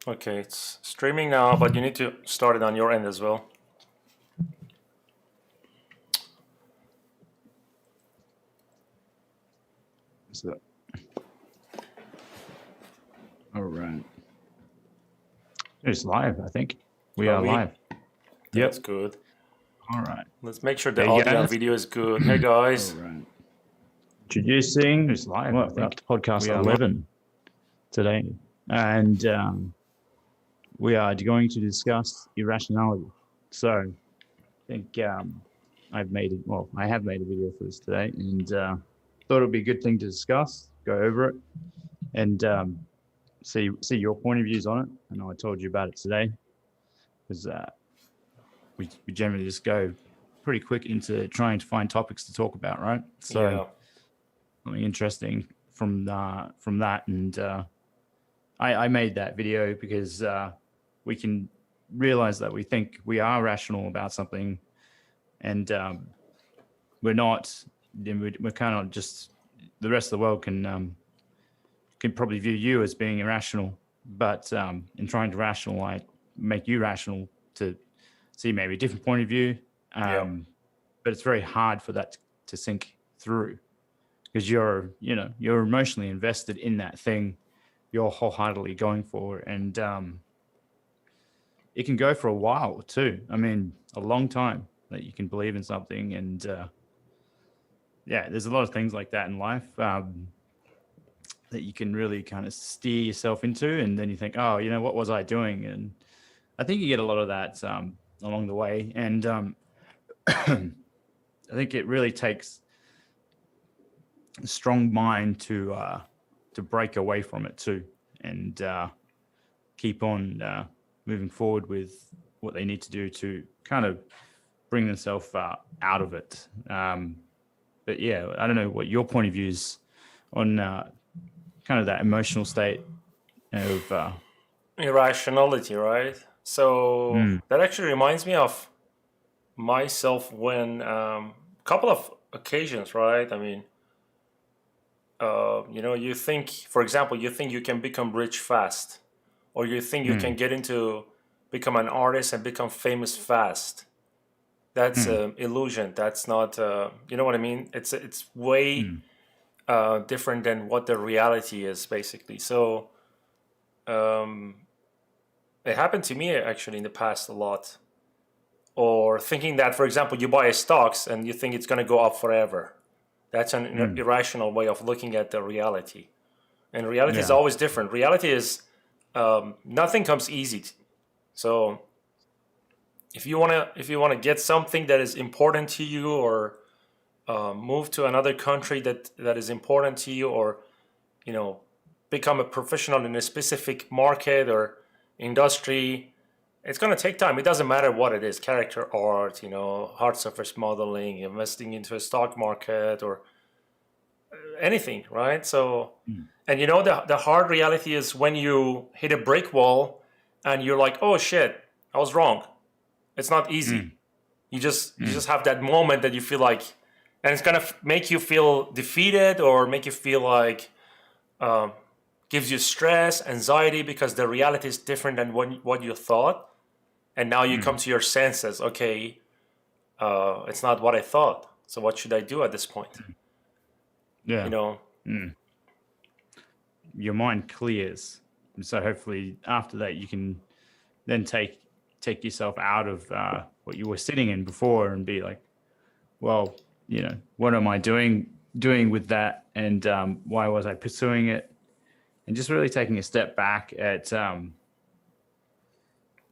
Okay, it's streaming now, but you need to start it on your end as well. So, all right. It's live, I think. We are live. That's good. All right. Let's make sure the There you audio go. and video is good. Hey guys. All right. Introducing It's live, well, I think. podcast We are 11 today. And we are going to discuss irrationality. So I think I have made a video for this today, and thought it would be a good thing to discuss, go over it, and see your point of views on it. I know I told you about it today, because we generally just go pretty quick into trying to find topics to talk about, right? So something interesting from that, and I made that video because we can realize that we think we are rational about something, and we're not. We're kind of just, the rest of the world can probably view you as being irrational, but in trying to make you rational to see maybe a different point of view. But it's very hard for that to sink through, because you're emotionally invested in that thing you're wholeheartedly going for, and it can go for a while too. I mean, a long time that you can believe in something, and there's a lot of things like that in life that you can really kind of steer yourself into, and then you think, oh, what was I doing? And I think you get a lot of that along the way, and I think it really takes a strong mind to break away from it too, and keep on moving forward with what they need to do to kind of bring themselves out of it. But yeah, I don't know what your point of view is on kind of that emotional state of Irrationality, right? So that actually reminds me of myself when couple of occasions, right? I mean, you think, for example, you think you can become rich fast, or you think you can get into become an artist and become famous fast. That's illusion. That's not, you know what I mean? It's way different than what the reality is, basically. So it happened to me actually in the past a lot. Or thinking that, for example, you buy stocks and you think it's going to go up forever. That's an irrational way of looking at the reality. And reality is always different. Reality is nothing comes easy. So if you wanna get something that is important to you, or move to another country that is important to you, or become a professional in a specific market or industry, it's going to take time. It doesn't matter what it is: character art, hard surface modeling, investing into a stock market, or anything, right? So, and the hard reality is when you hit a brick wall and you're like, oh shit, I was wrong. It's not easy. You just have that moment that you feel like, and it's gonna make you feel defeated, or make you feel like gives you stress, anxiety, because the reality is different than what you thought, and now you come to your senses. Okay, it's not what I thought. So what should I do at this point? your mind clears, and so hopefully after that you can then take yourself out of what you were sitting in before, and be like, well, what am I doing with that, and why was I pursuing it, and just really taking a step back at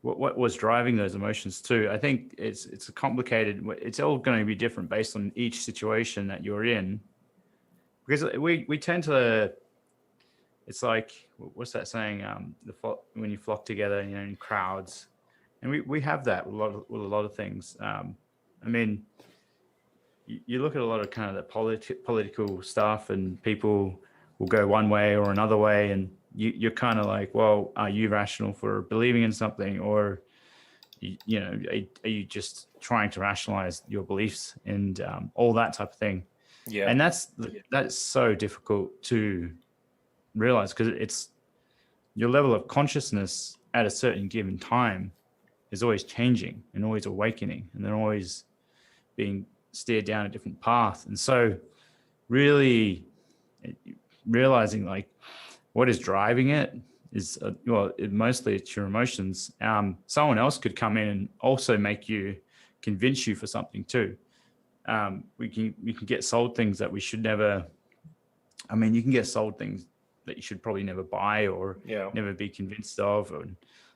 what was driving those emotions too. I think it's a complicated. It's all going to be different based on each situation that you're in, because we tend to. It's like, what's that saying? When you flock together, in crowds, and we have that with a lot of things. I mean, you look at a lot of kind of the political stuff, and people will go one way or another way, and you're kind of like, well, are you rational for believing in something, or are you just trying to rationalize your beliefs, and all that type of thing? Yeah. And that's so difficult to realize, because it's your level of consciousness at a certain given time is always changing and always awakening, and they're always being steered down a different path. And so really realizing like what is driving it is mostly it's your emotions. Someone else could come in and also convince you for something too. We can get sold things that we should never. I mean, you can get sold things that you should probably never buy or never be convinced of, or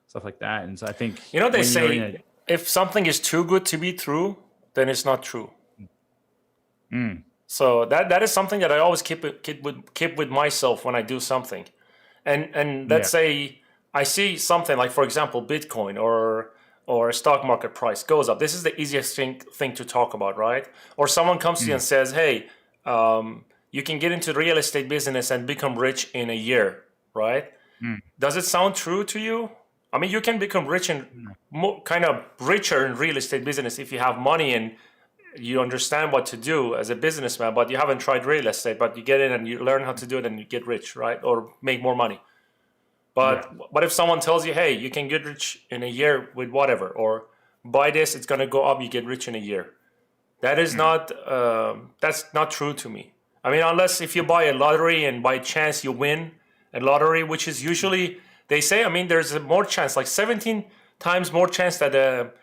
stuff like that. And so I think they say if something is too good to be true, then it's not true. So that is something that I always keep with myself when I do something. And let's say I see something like, for example, Bitcoin or a stock market price goes up. This is the easiest thing to talk about, right? Or someone comes to you and says, hey, you can get into the real estate business and become rich in a year, right? Does it sound true to you? I mean, you can become rich and kind of richer in real estate business if you have money and you understand what to do as a businessman, but you haven't tried real estate, but you get in and you learn how to do it and you get rich, right? Or make more money. But what if someone tells you, hey, you can get rich in a year with whatever, or buy this, it's going to go up, you get rich in a year. That is that's not true to me. I mean, unless if you buy a lottery and by chance you win a lottery, which is usually, they say, I mean, there's a more chance, like 17 times more chance that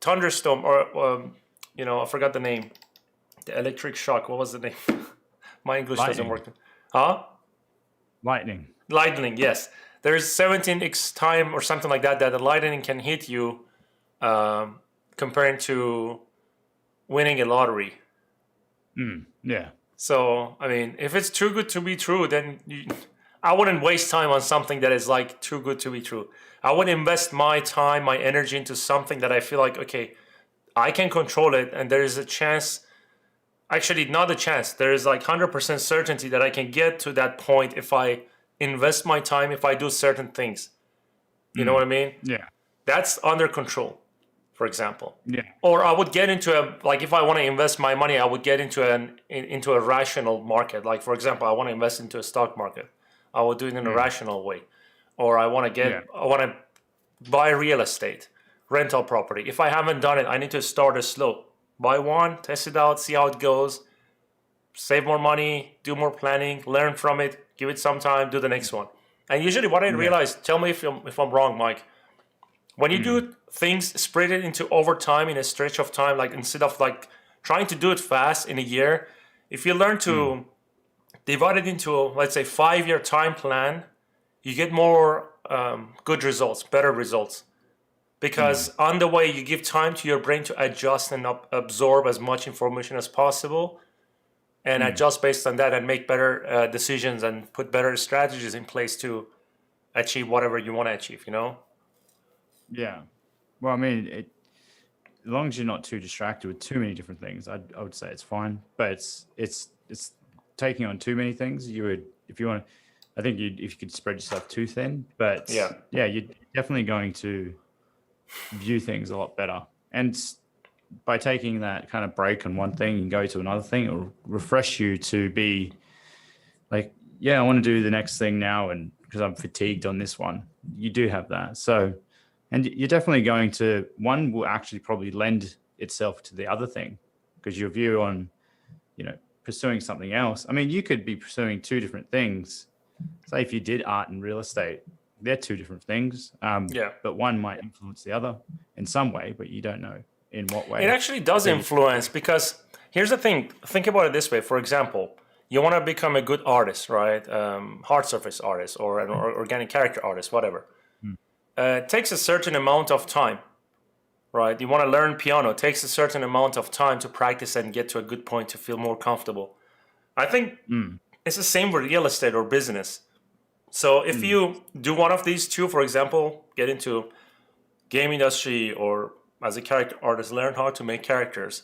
thunderstorm or, I forgot the name, the electric shock. What was the name? My English doesn't work. Huh? Lightning, yes. There's 17x time or something like that the lightning can hit you comparing to winning a lottery. Yeah. So, I mean, if it's too good to be true, then I wouldn't waste time on something that is like too good to be true. I would invest my time, my energy into something that I feel like, okay, I can control it, and there is a chance, actually not a chance, there is like 100% certainty that I can get to that point if I invest my time, if I do certain things. You know what I mean? Yeah. That's under control, for example. Yeah. Or I would get into if I want to invest my money, I would get into a rational market. Like, for example, I want to invest into a stock market. I would do it in a rational way. Or I want to buy real estate, rental property. If I haven't done it, I need to start it slow. Buy one, test it out, see how it goes, save more money, do more planning, learn from it, give it some time, do the next one. And usually what I realize, tell me if I'm wrong, Mike, when you do things, spread it into over time in a stretch of time, like instead of like trying to do it fast in a year, if you learn to divide it into, let's say, 5-year time plan, you get more good results, better results. Because on the way, you give time to your brain to adjust and absorb as much information as possible and adjust based on that and make better decisions and put better strategies in place to achieve whatever you want to achieve, Yeah. Well, I mean, as long as you're not too distracted with too many different things, I would say it's fine. But it's taking on too many things. You would, if you want, I think if you could spread yourself too thin. But you're definitely going to view things a lot better. And by taking that kind of break on one thing and go to another thing, it'll refresh you to be like, I want to do the next thing now, and because I'm fatigued on this one. You do have that. So, and you're definitely going to, one will actually probably lend itself to the other thing, because your view on, pursuing something else. I mean, you could be pursuing two different things. Say if you did art and real estate, they're two different things. But one might influence the other in some way, but you don't know in what way. It actually does influence, because here's the thing. Think about it this way. For example, you want to become a good artist, right? Hard surface artist or an organic character artist, whatever. It takes a certain amount of time, right? You want to learn piano. It takes a certain amount of time to practice and get to a good point to feel more comfortable. I think it's the same with real estate or business. So if you do one of these two, for example, get into game industry or as a character artist, learn how to make characters.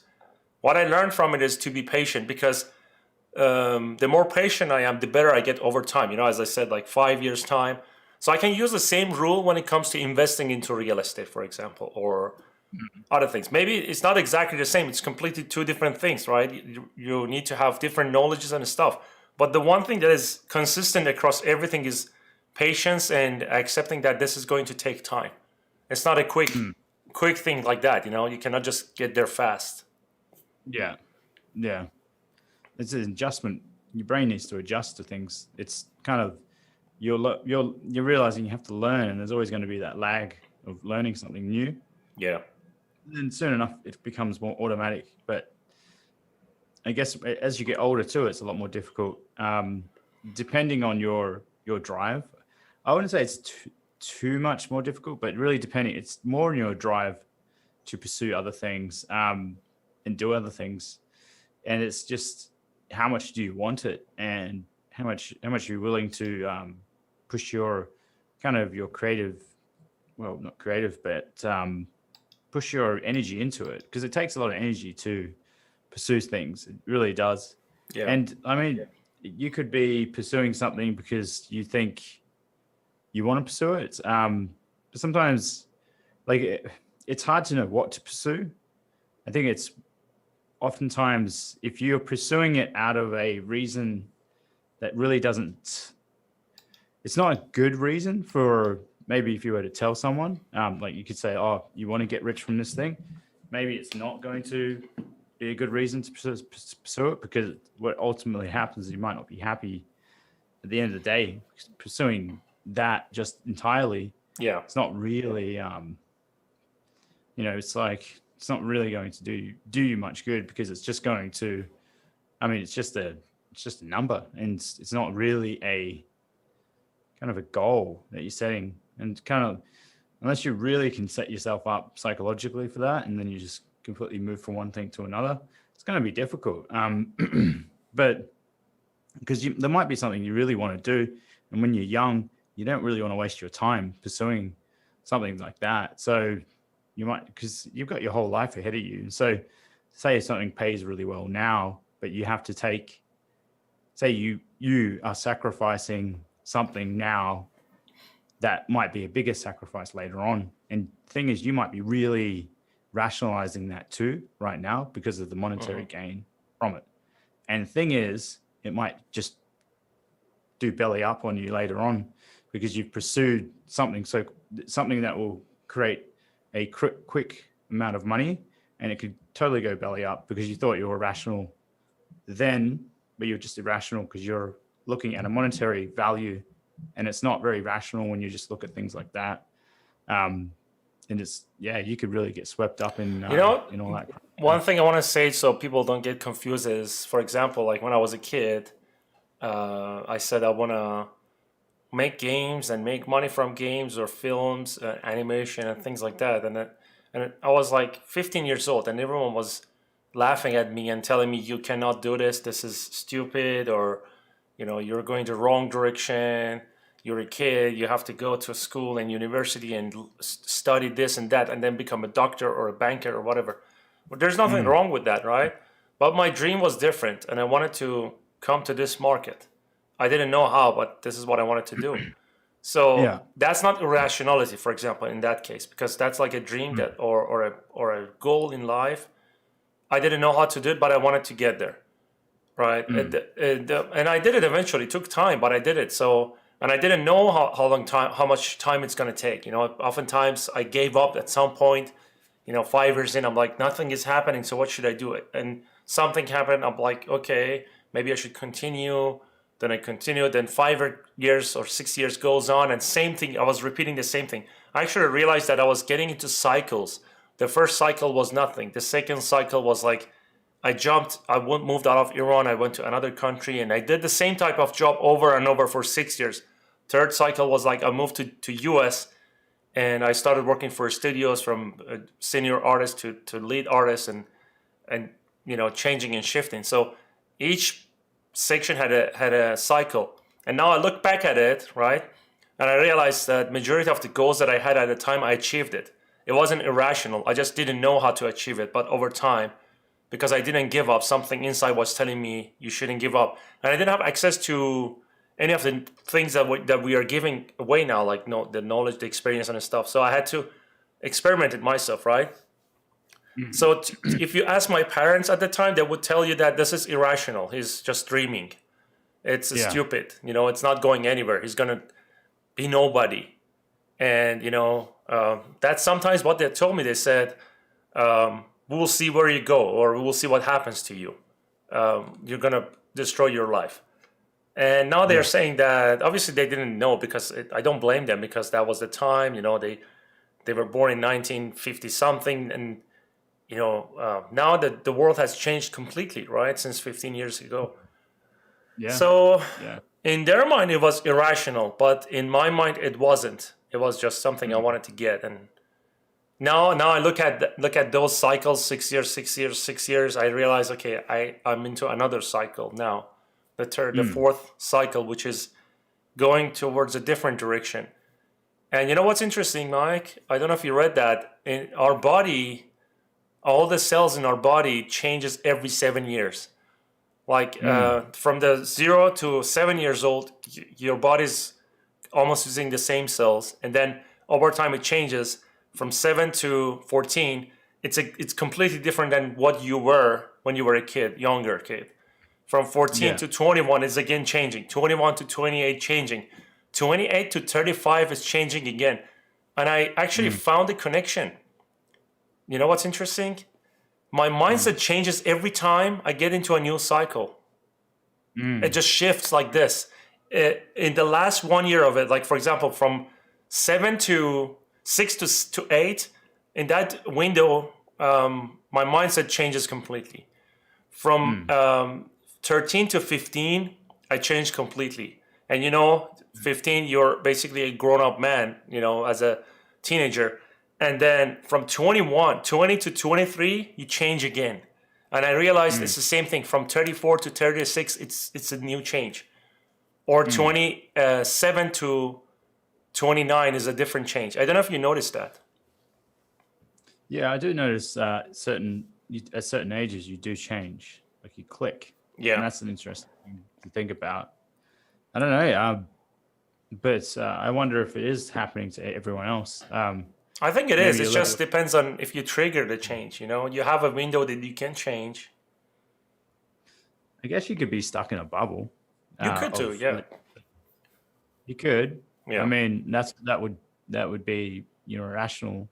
What I learned from it is to be patient, because the more patient I am, the better I get over time. As I said, like 5 years time. So I can use the same rule when it comes to investing into real estate, for example, or other things. Maybe it's not exactly the same. It's completely two different things, right? You need to have different knowledges and stuff. But the one thing that is consistent across everything is patience and accepting that this is going to take time. It's not a quick thing like that. You cannot just get there fast. Yeah. Yeah. It's an adjustment. Your brain needs to adjust to things. It's kind of you're realizing you have to learn, and there's always going to be that lag of learning something new. Yeah. And then soon enough, it becomes more automatic. But I guess as you get older too, it's a lot more difficult. Depending on your drive, I wouldn't say it's too much more difficult, but really depending, it's more in your drive to pursue other things and do other things, and it's just how much do you want it, and how much you're willing to push your kind of your creative, well, not creative, but push your energy into it, because it takes a lot of energy to pursue things. It really does. Yeah. And I mean, you could be pursuing something because you think you want to pursue it. But sometimes, it's hard to know what to pursue. I think it's oftentimes if you're pursuing it out of a reason that really doesn't, it's not a good reason for, maybe if you were to tell someone, like you could say, oh, you want to get rich from this thing. Maybe it's not going to be a good reason to pursue it, because what ultimately happens is you might not be happy at the end of the day pursuing that just entirely. Yeah. It's not really, it's like, it's not really going to do you much good, because it's just going to, I mean, it's just a number, and it's not really a kind of a goal that you're setting, and kind of, unless you really can set yourself up psychologically for that, and then you just completely move from one thing to another, it's going to be difficult. But because there might be something you really want to do, and when you're young, you don't really want to waste your time pursuing something like that. So you might, because you've got your whole life ahead of you. So say something pays really well now, but you have to say you are sacrificing something now that might be a bigger sacrifice later on. And the thing is, you might be really rationalizing that too right now because of the monetary gain from it. And the thing is, it might just do belly up on you later on, because you've pursued something that will create a quick amount of money, and it could totally go belly up because you thought you were rational then, but you're just irrational because you're looking at a monetary value, and it's not very rational when you just look at things like that. And it's, you could really get swept up in all that. One thing I want to say so people don't get confused is, for example, like when I was a kid, I said I want to make games and make money from games or films, animation and things like that. And I was like 15 years old, and everyone was laughing at me and telling me, you cannot do this. This is stupid, or, you're going the wrong direction. You're a kid. You have to go to school and university and study this and that, and then become a doctor or a banker or whatever. But there's nothing wrong with that, right? But my dream was different, and I wanted to come to this market. I didn't know how, but this is what I wanted to do. So that's not irrationality, for example, in that case, because that's like a dream that or a goal in life. I didn't know how to do it, but I wanted to get there, right? And I did it eventually. It took time, but I did it. So, and I didn't know how much time it's going to take. Oftentimes I gave up at some point. 5 years in, I'm like, nothing is happening. So what should I do? And something happened. I'm like, okay, maybe I should continue. Then I continued. Then 5 years or 6 years goes on, and same thing. I was repeating the same thing. I actually realized that I was getting into cycles. The first cycle was nothing. The second cycle was like, I moved out of Iran. I went to another country, and I did the same type of job over and over for 6 years. Third cycle was like, I moved to US, and I started working for studios, from a senior artist to lead artist, and changing and shifting. So each section had a cycle, and now I look back at it, right, and I realized that majority of the goals that I had at the time, I achieved it. It wasn't irrational. I just didn't know how to achieve it. But over time, because I didn't give up, something inside was telling me you shouldn't give up, and I didn't have access to any of the things that we are giving away now, like the knowledge, the experience, and stuff. So I had to experiment it myself, right? So if you ask my parents at the time, they would tell you that this is irrational. He's just dreaming. It's stupid. It's not going anywhere. He's going to be nobody. And that's sometimes what they told me. They said, we'll see where you go, or we'll see what happens to you. You're gonna destroy your life. And now they're Yeah. saying that obviously they didn't know, because I don't blame them, because that was the time. They were born in 1950 something, and now that the world has changed completely, right, since 15 years ago. Yeah. So Yeah. in their mind it was irrational, but in my mind it wasn't. It was just something I wanted to get. And now I look at those cycles, 6 years, 6 years, 6 years. I realize, okay, I'm into another cycle now, the fourth cycle, which is going towards a different direction. And you know what's interesting, Mike? I don't know if you read that. In our body, all the cells in our body changes every 7 years. Like from the 0 to 7 years old, your body's almost using the same cells, and then over time it changes from 7 to 14. It's completely different than what you were when you were a kid, younger kid. From 14 Yeah. to 21 is again changing. 21 to 28 changing. 28 to 35 is changing again. And I actually found a connection. You know what's interesting? My mindset changes every time I get into a new cycle. It just shifts like this. In the last 1 year of it, like for example, from 6 to 8, in that window, my mindset changes completely. From 13 to 15, I changed completely. And 15, you're basically a grown-up man, as a teenager. And then from 20 to 23, you change again. And I realized it's the same thing. From 34 to 36, it's a new change. Or 27 to 29 is a different change. I don't know if you noticed that. Yeah, I do notice at certain ages you do change, like you click, and Yeah. that's an interesting thing to think about. I don't know, but I wonder if it is happening to everyone else. I think it is. Maybe It a little. just depends on if you trigger the change. You have a window that you can change. I guess you could be stuck in a bubble. You could do, Of yeah. like, you could. I Yeah. mean, that would be your rational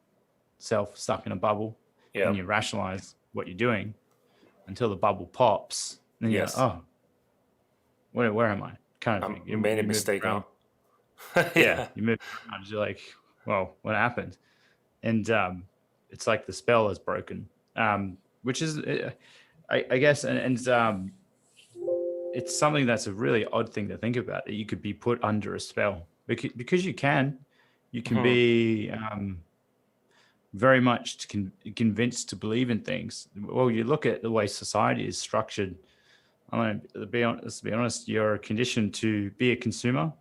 self stuck in a bubble, Yeah. and you rationalize what you're doing until the bubble pops. Then you're like, Yes. oh, where am I? Kind of I thing. made a You move mistake around. now. Yeah, Yeah. you move around. You're like, well, what happened? And it's like the spell is broken, which is, I guess, and it's something that's a really odd thing to think about, that you could be put under a spell because you can be very much convinced to believe in things. Well, you look at the way society is structured. I'm going to be honest. Let's be honest. You're conditioned to be a consumer,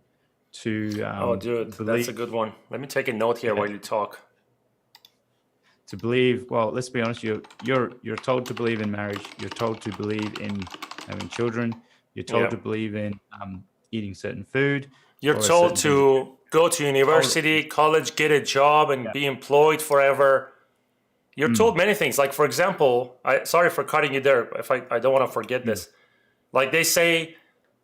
to Oh, dude, that's a believe, good one. Let me take a note here yeah, while you talk. to believe. Well, let's be honest. You're told to believe in marriage. You're told to believe in having children. You're told Yeah. to believe in eating certain food You're or told certain things. to go to university, college, get a job, and Yeah. be employed forever. You're told many things. Like, for example, sorry for cutting you there. If I don't want to forget this. Like they say,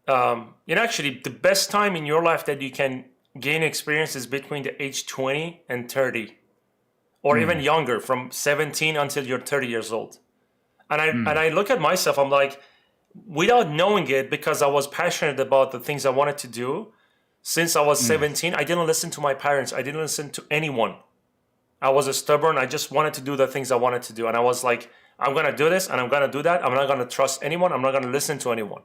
actually, the best time in your life that you can gain experience is between the age 20 and 30, or even younger, from 17 until you're 30 years old. And I look at myself, I'm like, without knowing it, because I was passionate about the things I wanted to do, since I was 17, I didn't listen to my parents. I didn't listen to anyone. I was stubborn. I just wanted to do the things I wanted to do. And I was like, I'm going to do this and I'm going to do that. I'm not going to trust anyone. I'm not going to listen to anyone.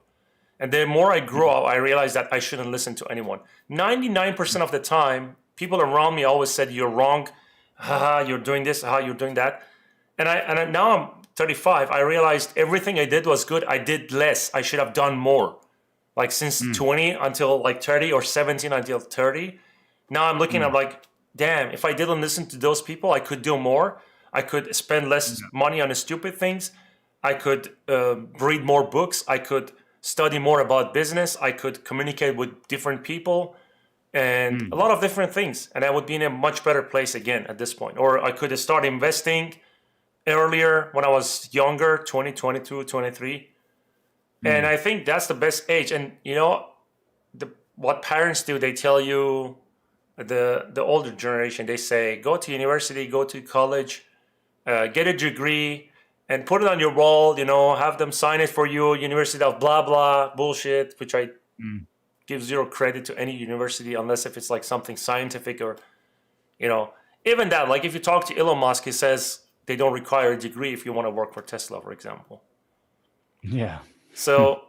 And the more I grew up, I realized that I shouldn't listen to anyone. 99% of the time, people around me always said, you're wrong. Haha, you're doing this. Haha, you're doing that. And now I'm 35. I realized everything I did was good. I did less. I should have done more. Like since 20 until like 30, or 17 until 30. Now I'm looking, I'm like, damn, if I didn't listen to those people, I could do more. I could spend less money on stupid things. I could read more books. I could study more about business. I could communicate with different people and a lot of different things. And I would be in a much better place again at this point. Or I could start investing earlier when I was younger, 20, 22, 23. And I think that's the best age. And what parents do, they tell you, the older generation, they say go to university, go to college, get a degree, and put it on your wall. Have them sign it for you. University of blah blah bullshit, which I give zero credit to any university unless if it's like something scientific or you know even that. Like if you talk to Elon Musk, he says they don't require a degree if you want to work for Tesla, for example. Yeah. So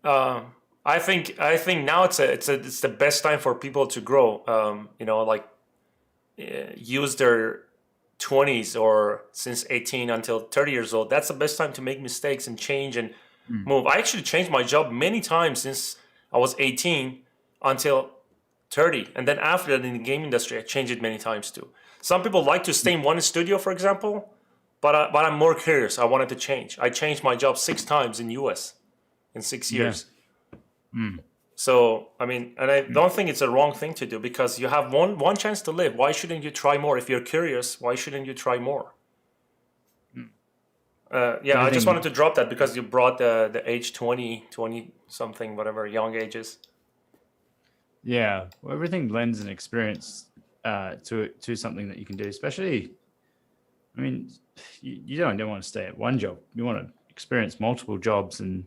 I think now it's the best time for people to grow. Like use their 20s or since 18 until 30 years old. That's the best time to make mistakes and change and move. I actually changed my job many times since I was 18 until 30, and then after that in the game industry I changed it many times too. Some people like to stay in one studio, for example, but I'm more curious. I wanted to change. I changed my job 6 times in US in 6 years. So I mean, and I don't think it's a wrong thing to do because you have one chance to live. Why shouldn't you try more? If you're curious, why shouldn't you try more? I just wanted to drop that because you brought the age 20 something, whatever, young ages. Yeah, well, everything lends an experience to something that you can do. Especially, I mean, you don't want to stay at one job. You want to experience multiple jobs, and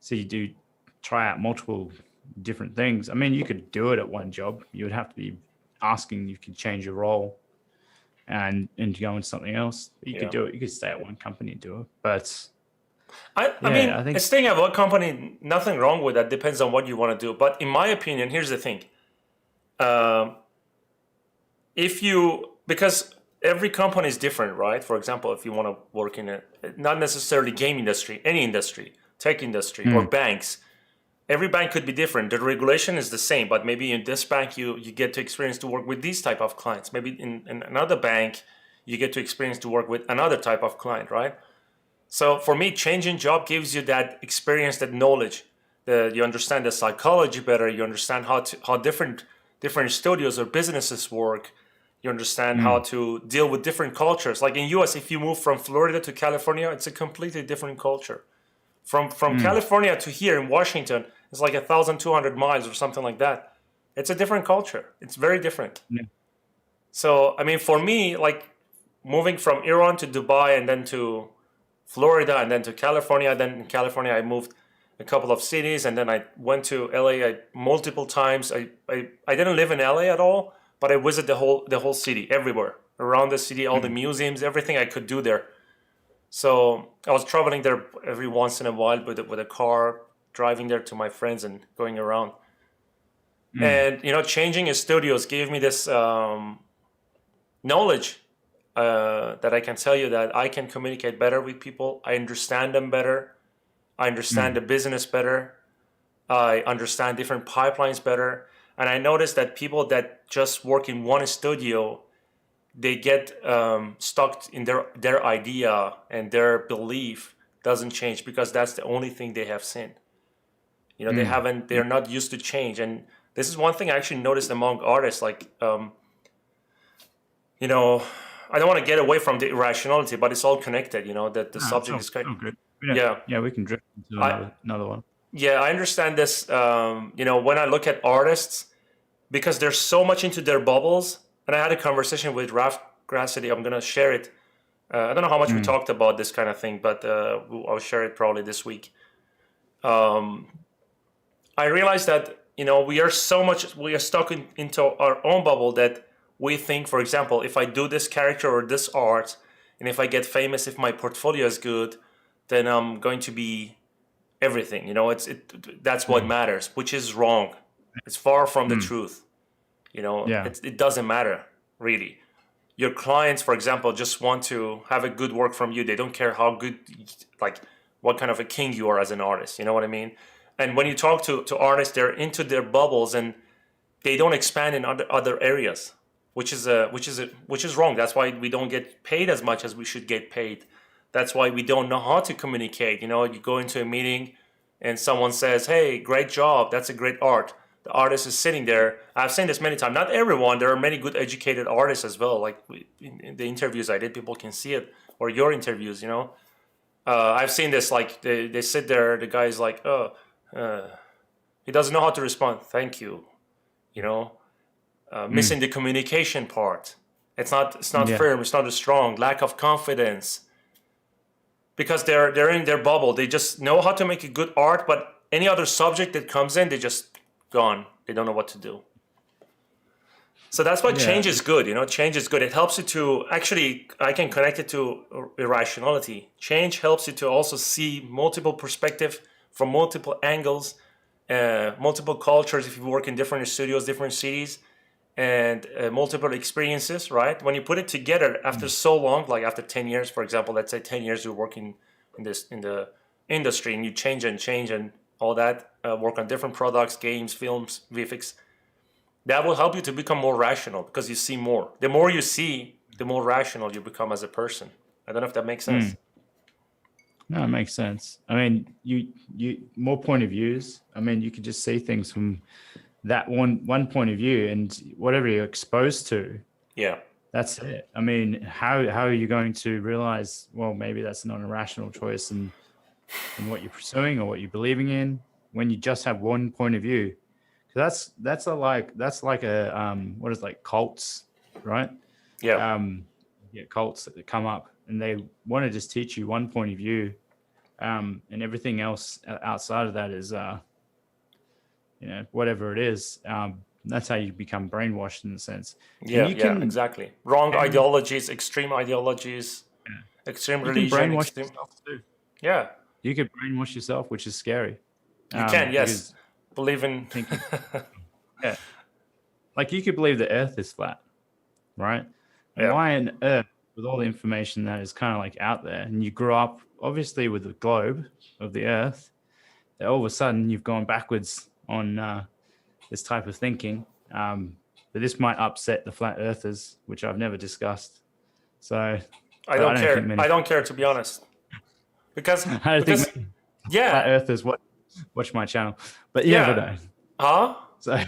so you do try out multiple different things. I mean, you could do it at one job. You would have to be asking. You could change your role and go into something else. You could do it. You could stay at one company and do it. But I mean, staying at one company, nothing wrong with that. Depends on what you want to do. But in my opinion, here's the thing. Because every company is different, right? For example, if you want to work in not necessarily game industry, any industry, tech industry, or banks, every bank could be different. The regulation is the same, but maybe in this bank you get to experience to work with these type of clients. Maybe in another bank you get to experience to work with another type of client, right? So for me, changing job gives you that experience, that knowledge. You understand the psychology better. You understand how different studios or businesses work. You understand how to deal with different cultures. Like in US, if you move from Florida to California, it's a completely different culture. From California to here in Washington, it's like 1,200 miles or something like that. It's a different culture. It's very different. Yeah. So, I mean, for me, like moving from Iran to Dubai and then to Florida and then to California. Then in California, I moved a couple of cities and then I went to LA multiple times. I didn't live in LA at all, but I visited the whole city, everywhere around the city, all the museums, everything I could do there. So I was traveling there every once in a while with a car, driving there to my friends and going around. And changing studios gave me this knowledge that I can tell you that I can communicate better with people. I understand them better. I understand the business better. I understand different pipelines better. And I noticed that people that just work in one studio, they get stuck in their idea, and their belief doesn't change because that's the only thing they have seen. They're not used to change. And this is one thing I actually noticed among artists, like, I don't want to get away from the irrationality, but it's all connected, that the subject is kind of good. Yeah. We can drift into another one. Yeah, I understand this. When I look at artists, because they're so much into their bubbles, and I had a conversation with Raf Grassity. I'm gonna share it. I don't know how much we talked about this kind of thing, but I'll share it probably this week. I realized that we are stuck into our own bubble that we think, for example, if I do this character or this art, and if I get famous, if my portfolio is good, then I'm going to be everything. That's what matters, which is wrong. It's far from the truth. It doesn't matter really. Your clients, for example, just want to have a good work from you. They don't care how good, like what kind of a king you are as an artist. You know what I mean? And when you talk to artists, they're into their bubbles and they don't expand in other areas, which is wrong. That's why we don't get paid as much as we should get paid. That's why we don't know how to communicate. You go into a meeting and someone says, "Hey, great job. That's a great art." The artist is sitting there. I've seen this many times. Not everyone. There are many good educated artists as well. Like in the interviews I did, people can see it. Or your interviews, I've seen this. Like they sit there. The guy's like, "Oh, he doesn't know how to respond. Thank you." missing the communication part. It's not Yeah. firm. It's not strong. Lack of confidence. Because they're in their bubble. They just know how to make a good art, but any other subject that comes in, they just gone. They don't know what to do. So that's why change is good. Change is good. It helps you to actually. I can connect it to irrationality. Change helps you to also see multiple perspectives from multiple angles, multiple cultures. If you work in different studios, different cities, and multiple experiences, right? When you put it together after so long, like after 10 years, for example, let's say 10 years you're working in the industry, and you change and all that, work on different products, games, films, VFX. That will help you to become more rational because you see more. The more you see, the more rational you become as a person. I don't know if that makes sense. No, it makes sense. I mean, you more point of views. I mean, you can just see things from that one point of view, and whatever you're exposed to, Yeah. that's it. I mean, how are you going to realize, well, maybe that's not a rational choice in what you're pursuing or what you're believing in when you just have one point of view? Because that's like a what is like cults, right? Yeah. Cults that come up and they want to just teach you one point of view, and everything else outside of that is whatever it is. That's how you become brainwashed in a sense. Yeah, And you yeah, can exactly. Wrong ideologies, extreme ideologies, extreme you can religion, brainwash extreme. yourself too. Yeah, You could brainwash yourself, which is scary. you can. Yes, Because believe in. thinking, yeah, like you could believe the Earth is flat, right? And Yeah, why on earth, with all the information that is kind of like out there, and you grew up obviously with the globe of the Earth, that all of a sudden you've gone backwards on this type of thinking. But this might upset the flat earthers, which I've never discussed. So, I but I don't don't think care. many. I don't care, to be honest, because I don't think because many flat yeah, earthers watch my channel. But you never yeah, know. huh? So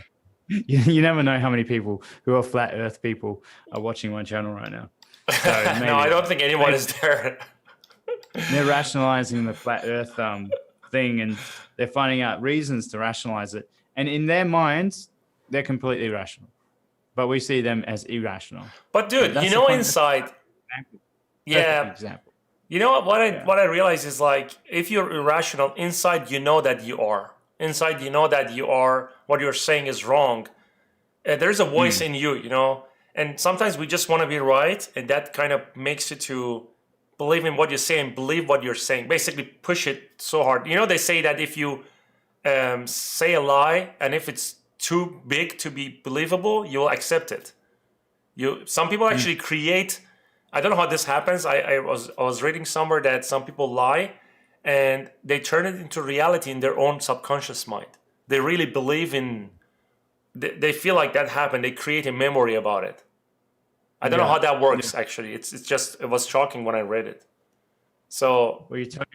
you never know how many people who are flat Earth people are watching my channel right now. So No, I maybe don't think anyone is there. they're rationalizing the flat Earth thing, and they're finding out reasons to rationalize it. And in their minds, they're completely rational, but we see them as irrational. But But dude, that's the point. That's inside, a perfect yeah, example. you know what I Yeah. what I realize is, like, if you're irrational inside, you know that you are. Inside, you know that you are. What you're saying is wrong. There's a voice Mm. in you. And sometimes we just want to be right, and that kind of makes you to believe in what you say and believe what you're saying. Basically, push it so hard. They say that if you say a lie, and if it's too big to be believable, you'll accept it. Some people Mm. actually create. I don't know how this happens. I was reading somewhere that some people lie, and they turn it into reality in their own subconscious mind. They really believe in. They feel like that happened. They create a memory about it. I don't know how Yeah. that Yeah. works. Actually, it was shocking when I read it. So Well, you tell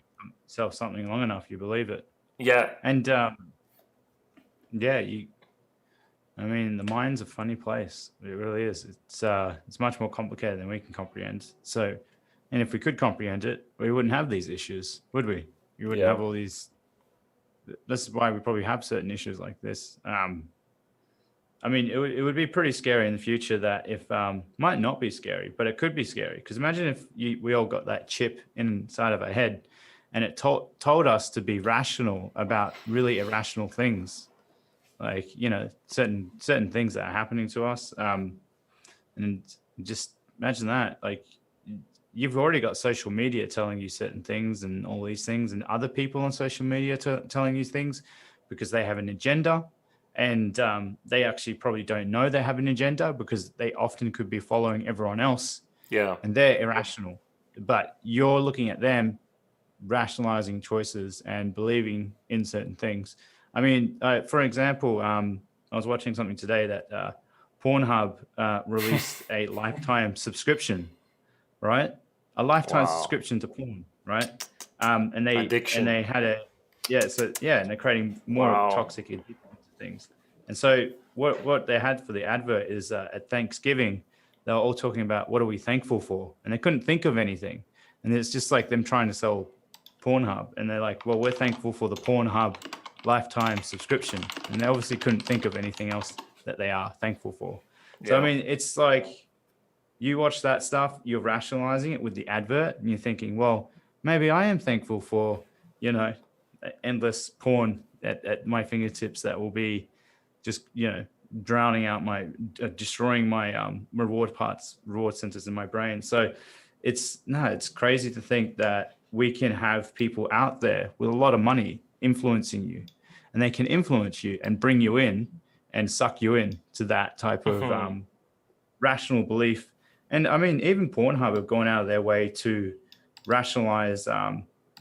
yourself something long enough, you believe it. yeah, And yeah, I mean, the mind's a funny place. It really is. It's much more complicated than we can comprehend. So, and if we could comprehend it, we wouldn't have these issues, would we? You wouldn't yeah, have all these. This is why we probably have certain issues like this. I mean, it would be pretty scary in the future. That if might not be scary, but it could be scary. Because imagine if we all got that chip inside of our head, and it told us to be rational about really irrational things, like certain things that are happening to us. And just imagine that, like you've already got social media telling you certain things and all these things, and other people on social media telling you things because they have an agenda. And they actually probably don't know they have an agenda because they often could be following everyone else, yeah, and they're irrational. But you're looking at them rationalizing choices and believing in certain things. I mean, for example, I was watching something today that Pornhub released a lifetime subscription, right? A lifetime wow, subscription to porn, right? And addiction, they had and they're creating more wow, toxic addictions to things. And so what they had for the advert is at Thanksgiving, they were all talking about what are we thankful for, and they couldn't think of anything. And it's just like them trying to sell Pornhub, and they're like, well, we're thankful for the Pornhub lifetime subscription, and they obviously couldn't think of anything else that they are thankful for. So, I Yeah. mean, it's like you watch that stuff, you're rationalizing it with the advert, and you're thinking, well, maybe I am thankful for, you know, endless porn at my fingertips that will be just, drowning out my, destroying my reward centers in my brain. So it's crazy to think that we can have people out there with a lot of money influencing you, and they can influence you and bring you in and suck you in to that type of Mhm. rational belief. And I mean, even Pornhub have gone out of their way to rationalize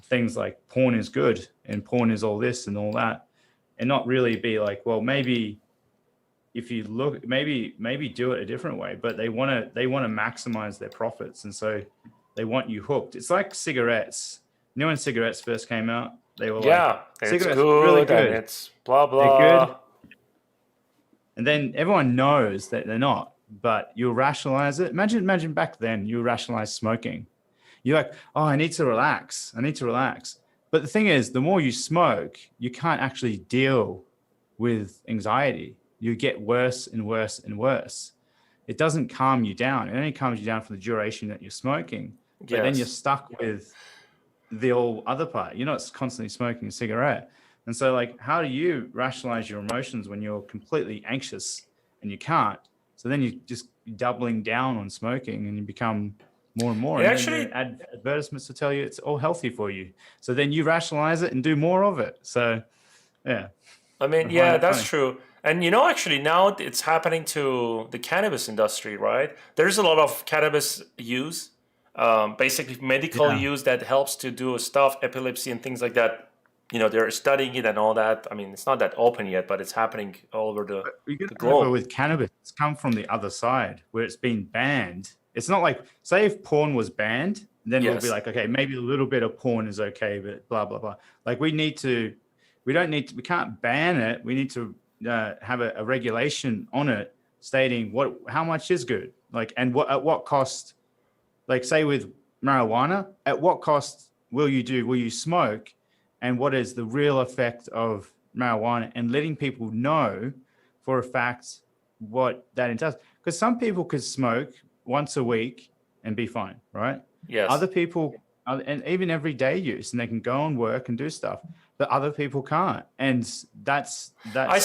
things like porn is good and porn is all this and all that, and not really be like, well, maybe if you look, maybe do it a different way. But they want to maximize their profits, and so they want you hooked. It's like cigarettes. You know, when cigarettes first came out, they were like, Yeah, it's cigarettes are really good and good. it's blah They're good. blah. And then everyone knows that they're not, but you rationalize it. Imagine back then you rationalize smoking. You're like, oh, I need to relax. I need to relax. But the thing is, the more you smoke, you can't actually deal with anxiety. You get worse and worse and worse. It doesn't calm you down. It only calms you down for the duration that you're smoking. But then you're Yes. stuck with the whole other part. You're not constantly smoking a cigarette. And so, like, how do you rationalize your emotions when you're completely anxious and you can't? So then you're just doubling down on smoking and you become more and more. It And then actually, the advertisements will tell you it's all healthy for you. So then you rationalize it and do more of it. So, yeah, I I mean, find yeah, that that's funny. true. And actually now it's happening to the cannabis industry, right? There's a lot of cannabis use, basically medical Yeah. use that helps to do stuff, epilepsy and things like that. They're studying it and all that. I mean, it's not that open yet, but it's happening all over But you got the to remember globe. with cannabis, it's come from the other side where it's been banned. It's not like, say, if porn was banned, then we'll be Yes. like, okay, maybe a little bit of porn is okay, but blah, blah, blah. Like, we can't ban it. We need to have a regulation on it stating how much is good, like, and at what cost. Like, say with marijuana, at what cost will you smoke, and what is the real effect of marijuana, and letting people know for a fact what that entails. Because some people could smoke once a week and be fine, right? Yes. Other people, and even everyday use, and they can go and work and do stuff, but other people can't. And I that's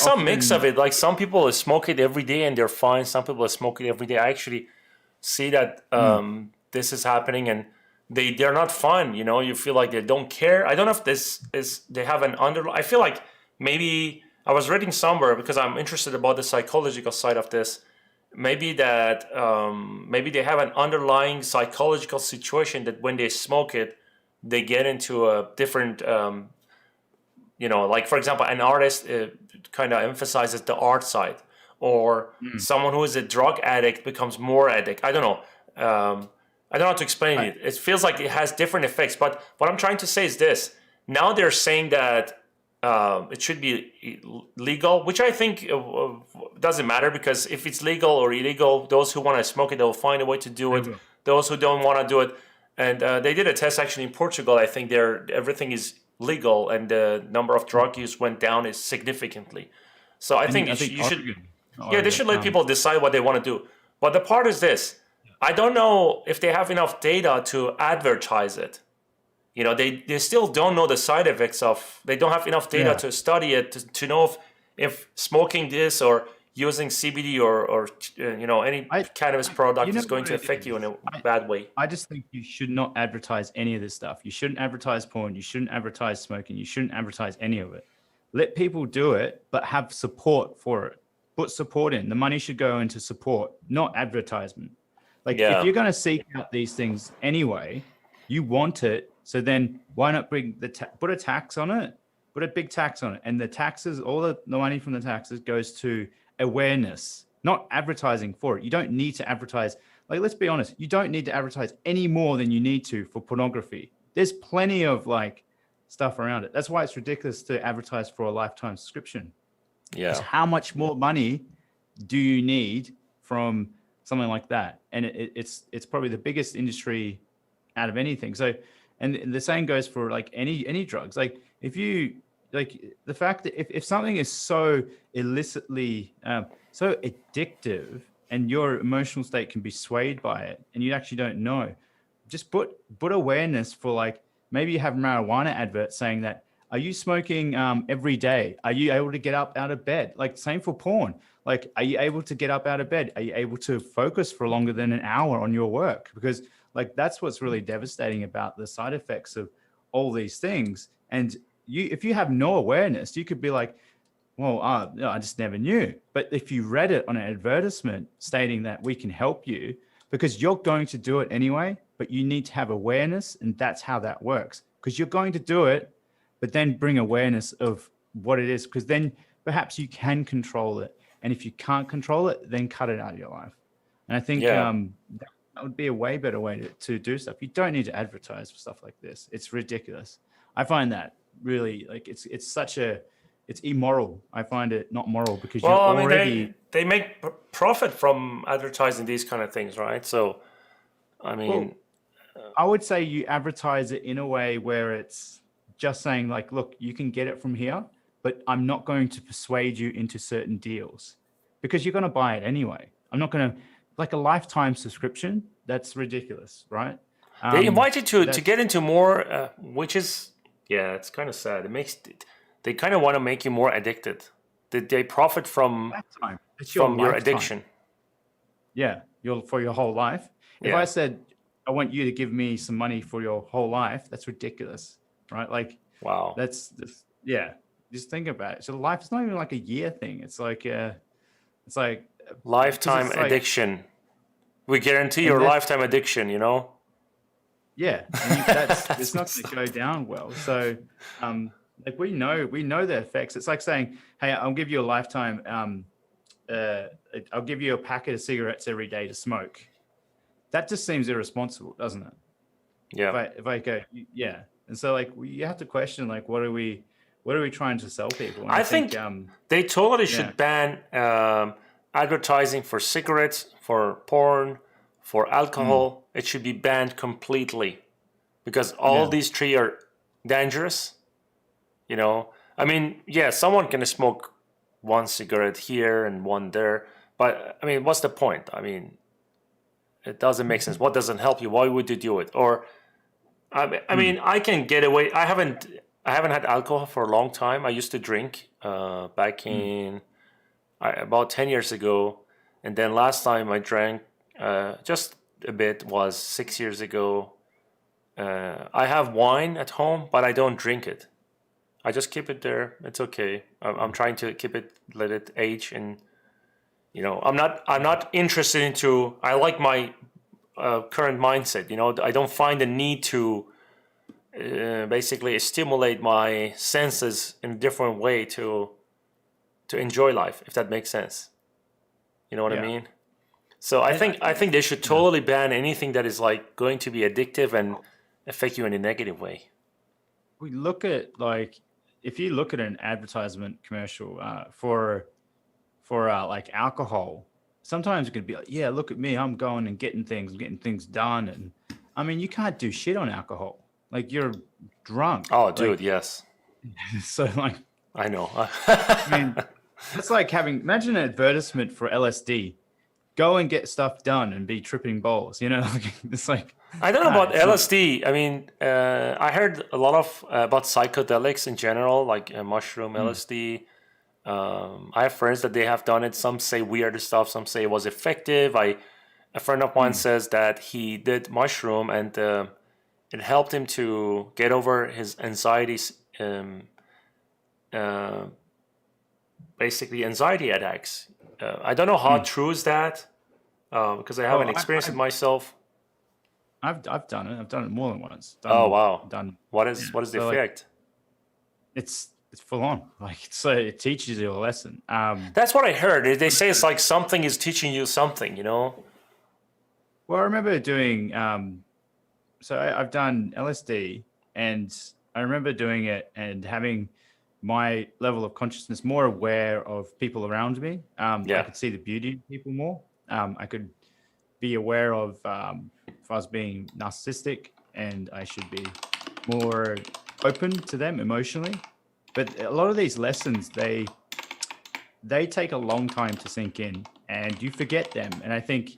saw a mix of often, it. Like some people smoke it every day and they're fine. Some people smoke it every day. I actually see that this is happening and they're not fun. You feel like they don't care. I don't know if this is they have an under. I feel like maybe I was reading somewhere because I'm interested about the psychological side of this. Maybe that maybe they have an underlying psychological situation that when they smoke it, they get into a different like for example, an artist kind of emphasizes the art side, or someone who is a drug addict becomes more addict. I don't know. I don't know how to explain I, it. It feels like it has different effects. But what I'm trying to say is this: now they're saying that it should be legal, which I think doesn't matter because if it's legal or illegal, those who want to smoke it, they'll find a way to do I it. will. Those who don't want to do it, and they did a test actually in Portugal. I think everything is legal, and the number of drug use went down is significantly. So I think And I think you should, Oregon, not yeah, they Oregon, should let people decide what they want to do. But the part is this: I don't know if they have enough data to advertise it. They still don't know the side effects of. They don't have enough data yeah. to study it to know if smoking this or using CBD or any I, cannabis product you know is going what to it affect you in is? a bad way. I just think you should not advertise any of this stuff. You shouldn't advertise porn. You shouldn't advertise smoking. You shouldn't advertise any of it. Let people do it, but have support for it. Put support in. The money should go into support, not advertisement. Like, if Yeah. you're going to seek out these things anyway, you want it. So then why not put a tax on it? Put a big tax on it. And the taxes, all the money from the taxes goes to awareness, not advertising for it. You don't need to advertise. Like, let's be honest, you don't need to advertise any more than you need to for pornography. There's plenty of like stuff around it. That's why it's ridiculous to advertise for a lifetime subscription. Because Yeah. how much more money do you need from something like that? And it's probably the biggest industry out of anything. So, and the same goes for like any drugs. Like, if you like the fact that if something is so illicitly so addictive, and your emotional state can be swayed by it, and you actually don't know. Just put awareness for, like, maybe you have marijuana adverts saying that, are you smoking every day? Are you able to get up out of bed? Like, same for porn. Like, are you able to get up out of bed? Are you able to focus for longer than an hour on your work? Because, like, that's what's really devastating about the side effects of all these things. And if you have no awareness, you could be like, well, no, I just never knew. But if you read it on an advertisement stating that we can help you, because you're going to do it anyway, but you need to have awareness, and that's how that works. Because you're going to do it, but then bring awareness of what it is, because then perhaps you can control it. And if you can't control it, then cut it out of your life. And I think that would be a way better way to do stuff. You don't need to advertise for stuff like this. It's ridiculous. I find that really, like, it's immoral. I find it not moral, because you're already... they make profit from advertising these kind of things, right? So, I mean... I would say you advertise it in a way where it's just saying, like, look, you can get it from here, but I'm not going to persuade you into certain deals, because you're going to buy it anyway. I'm not going to, like, a lifetime subscription. That's ridiculous, right? They invite you to get into more, which is, it's kind of sad. They kind of want to make you more addicted. They profit from your addiction. Yeah, for your whole life. If I said, I want you to give me some money for your whole life, that's ridiculous, right? Like, wow, that's just think about it. So life is not even like a year thing. It's like lifetime addiction. We guarantee your lifetime addiction, you know? Yeah, and it's not going to go down well. So, like, we know the effects. It's like saying, hey, I'll give you a lifetime. I'll give you a packet of cigarettes every day to smoke. That just seems irresponsible, doesn't it? Yeah. If I go, yeah. And so, like, you have to question, like, what are we trying to sell people? And I think they totally should ban advertising for cigarettes, for porn, for alcohol. It should be banned completely, because all these three are dangerous. You know, I mean, someone can smoke one cigarette here and one there, but I mean, what's the point? I mean, it doesn't make sense. What doesn't help you? Why would you do it? Or, I mean, I can get away. I haven't had alcohol for a long time. I used to drink back in about 10 years ago, and then last time I drank just a bit was 6 years ago. I have wine at home, but I don't drink it. I just keep it there. It's okay. I'm trying to keep it, let it age, and you know, I'm not interested into. I like my current mindset. You know, I don't find the need to basically stimulate my senses in a different way to enjoy life, if that makes sense. You know what I mean? So I think they should totally ban anything that is like going to be addictive and affect you in a negative way. We look at, like, if you look at an advertisement commercial for like alcohol, sometimes it could be like, yeah, look at me, I'm going and getting things done. And I mean, you can't do shit on alcohol. Like, you're drunk. Oh, dude, yes. So, like, I know. I mean, it's like imagine an advertisement for LSD. Go and get stuff done and be tripping balls. You know, it's like, I don't know about LSD. I mean, I heard a lot of about psychedelics in general, like mushroom, LSD. I have friends that they have done it. Some say weird stuff. Some say it was effective. A friend of mine says that he did mushroom and it helped him to get over his anxieties. Basically, anxiety attacks. I don't know how true is that because I haven't experienced it myself. I've done it. I've done it more than once. Wow! What is the effect? Like, it's full on. Like, so it teaches you a lesson. That's what I heard. They say it's like something is teaching you something. You know. Well, I remember doing. So I've done LSD, and I remember doing it and having my level of consciousness more aware of people around me. I could see the beauty in people more. I could be aware of if I was being narcissistic, and I should be more open to them emotionally. But a lot of these lessons, they take a long time to sink in. and you forget them. And I think,